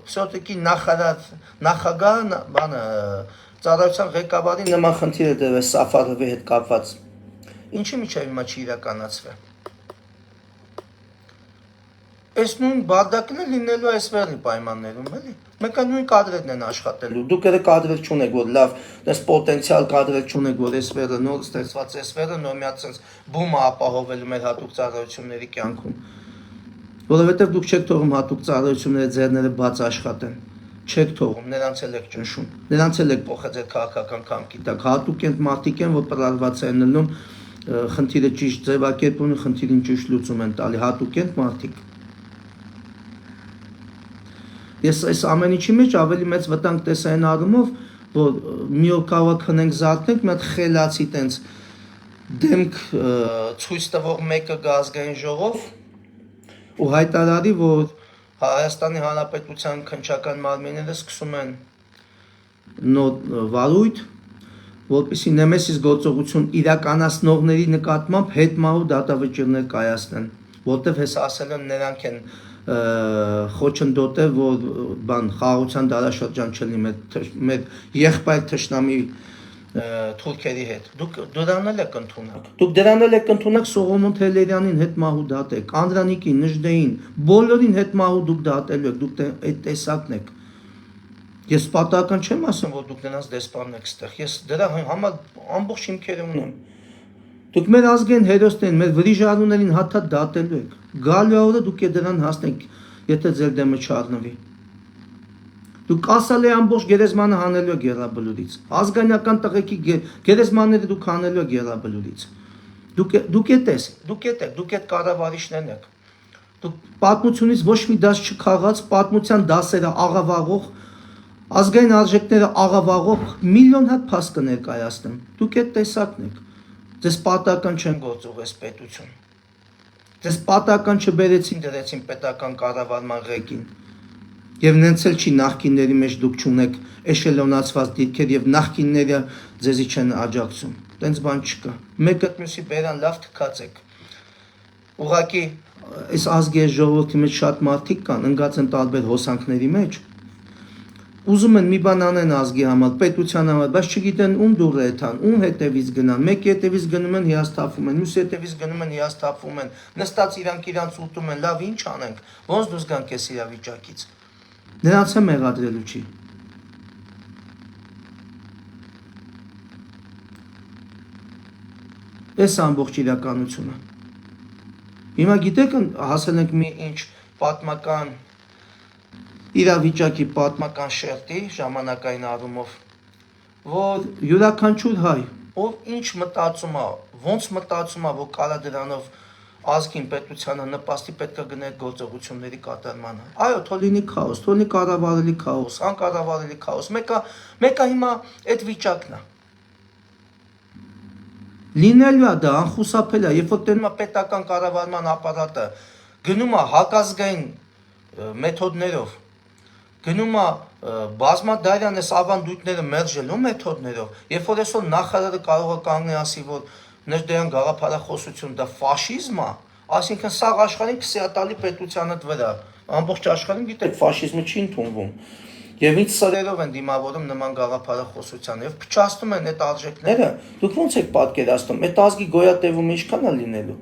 все-таки նախագահ բանը ծառայության ղեկավարի նման խնդիր է դրվել Սաֆարովի հետ կապված։ Ինչի միջև հիմա չի իրականացվի։ Այս նույն բարդակն է լինելու այս վերի պայմաններում, էլի։ Մեկը նույն կադրերն են աշխատելու։ Դուք էլ կադրեր չունեք, որ լավ, դες պոտենցիալ կադրեր չունեք, որ այս վերը նոր ստեղծված այս վերը նոր մի հատ բումը ապահովելու մեր հատուկ ծառայությունների կյանքում։ Որովհետև դուք չեք թողում հատուկ ծառայությունների ձեռները բաց աշխատեն։ Չեք թողում, նրանց էլ եք ճնշում։ Նրանց էլ եք փոխել ձեր քաղաքական կամքի տակ։ Հատուկ են մարդիկ են, որ պրարված են լինում, խնդիրը ճիշտ ձևակերպում ու խնդիրին ճիշտ լուծում են տալի, հատուկ են մարդիկ։ Ես այս ամեն ինչի մեջ ավելի մեծ վտանգ տեսա այն առումով, որ մի օր կարող եք հնենք զարթնենք, մի հատ խելացի տենց դեմք ցույց տվող մեկը գա ազգային ժողով ու հայտարարի, որ Հայաստանի Հանրապետության քննչական մարմինները սկսում են նոր վարույթ, որպեսզի նեմեսիս գործողություն իրականացնողների նկատմամբ հետմահու դատավճիռներ կայացնեն, որտեղ հեսա ասել են նրանք են խոչընդոտել, որ բան խաղաղության դարաշրջան չլինի մեր եղբայր թշնամի թուրքերի հետ։ Դուք դրան էլ եք ընդունակ։ Դուք դրան էլ եք ընդունակ Սողոմոն Թեհլերյանին հետմահու դատեք, Անդրանիկին, Նժդեին, բոլորին հետմահու դուք դատելու եք, դուք այդ տեսակն եք։ Ես պատահական չեմ ասում, որ դուք նրանց դեսպանն եք ստեղ։ Ես դրա համար ամբողջ հիմքեր ունեմ։ Դուք մեր ազգային հերոսներին, մեր վրիժարուներին հաթաթ դատելու եք։ Գալու օրը դուք դրան հասնեք, եթե ձեր դեմը չառնվի։ Դուք ասալ եք ամբողջ գերեզմանը հանելու եք Եղաբլուրից։ Ազգայնական տղեկի գերեզմանները դուք հանելու եք Եղաբլուրից։ Դուք այդ կառավարիչներն եք։ Դուք պատմությունից ոչ մի դաս չքաղած, պատմության դասերը աղավաղող, ազգային արժեքները աղավաղող միլիոն հատ փաստ կներկայացնեմ։ Դուք այդ տեսակն եք։ Ձեզ պատական չեն գործող այս պետություն։ Ձեզ պատական չբերեցին դրեցին պետական կառավարման ղեկին։ Եվ նենց էլ չի նախկինների մեջ դուք չունեք էշելոնացված դիրքեր եւ նախկինները ձեզի չեն աջակցում։ Տենց բան չկա։ Մեկը մյուսի բերան լավ թքած եք։ Ուղղակի այս ազգի ժողովրդի մեջ շատ մարդիկ կան, ընկած են տարբեր հոսանքների մեջ։ Ուզում են մի բան անեն ազգի համար, պետության համար, բայց չգիտեն ում դուռը եթան, ում հետևից գնան, մեկի հետևից գնում են հիասթափվում են, մյուսի հետևից գնում են հիասթափվում են, նստած իրանք ուտում են, լավ ինչ անենք, ոնց դուրս գանք այս իրավիճակից։ Նրանց է մեղադրելու չի։ Այս ամբողջ իրականությունը։ Հիմա գիտեք հասել ենք մի ինչ պատմական իրավիճակի պատմական շերտի ժամանակային առումով, որ յուրաքանչյուր հայ, ով ինչ մտածում է, ոնց մտածում է, որ կարա դրանով ազգին պետությանը նպաստի, պետք է գներ գործողությունների կատարմանը։ Այո, թող լինի քաոս, թող լինի կառավարելի քաոս, անկառավարելի քաոս։ Մեկը հիմա այդ վիճակն է։ Լինելու է դա, անխուսափել է, երբ որ տենում է պետական կառավարման ապարատը, գնում է հակազգային մեթոդներով, գնում է բազմադարյան այս ավանդույթները մերժելու մեթոդներով, երբ որ այսօր նախարարը կարող է կանգնել ասի, որ Նժդեյան գաղափարախոսություն դա ֆաշիզմ է, այսինքն սա աշխարհին քսիատալի պետությանդ վրա, ամբողջ աշխարհում գիտեք ֆաշիզմը չի ընդունվում։ Եվ ինչ սրերով են դիմավորում նման գաղափարախոսության եւ փչացնում են այդ արժեքները, դուք ոնց եք պատկերացնում, այդ ազգի գոյատևումը ինչքան է լինելու։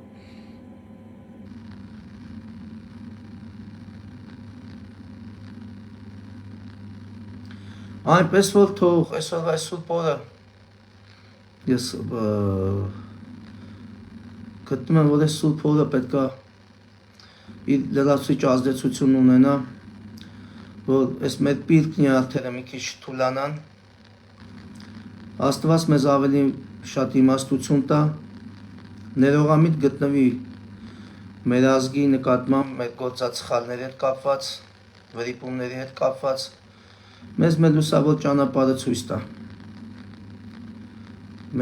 Այնպես որ թող այսօրվա սուրբ օրը ես գտնում եմ, որ այս սուրբ օրը պետք է իր լրացուցիչ ազդեցություն ունենա, որ այս մեր պիրկն նյարդերը մի քիչ թուլանան, Աստված մեզ ավելի շատ իմաստություն տա, ներողամիտ գտնվի մեր ազգի նկատմամբ մեր գործած սխալների հետ կապված, վրիպումների հետ կապված, մեզ մեր լուսավոր ճանապարհը ցույց տա։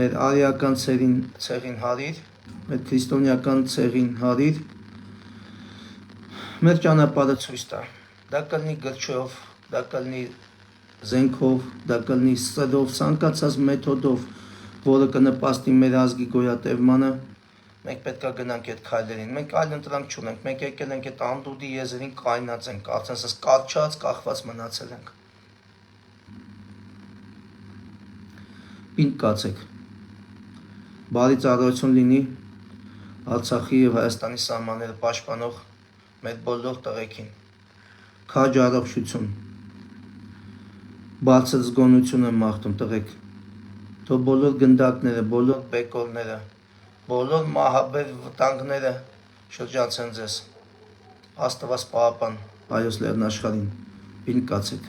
Մեր արիական ցեղին հարիր, մեր քրիստոնեական ցեղին հարիր, մեր ճանապարհը ցույց տա։ Դա կլինի գրչով, դա կլինի զենքով, դա կլինի սրով, ցանկացած մեթոդով, որը կնպաստի մեր ազգի գոյատևմանը, մենք պետք է գնանք այդ քայլերին։ Մենք այլ ընտրանք չունենք, մենք եկել ենք այդ անդուդի եզերին կայնած ենք, արդեն ասես կաչած, կախված մնացել ենք։ Պինդ կացեք։ Բարի ծառայություն լինի Արցախի եւ Հայաստանի սահմանները պաշտպանող մեր բոլոր տղեկին։ Քաջ առողջություն, բարձր զգոնություն եմ մաղթում տղեկ, թող բոլոր գնդակները, բոլոր բեկորները, բոլոր մահաբեր վտանգները շրջացեն ձեզ, Աստված պահապան Հայոց լեռնաշխարհին, պինդ կացեք։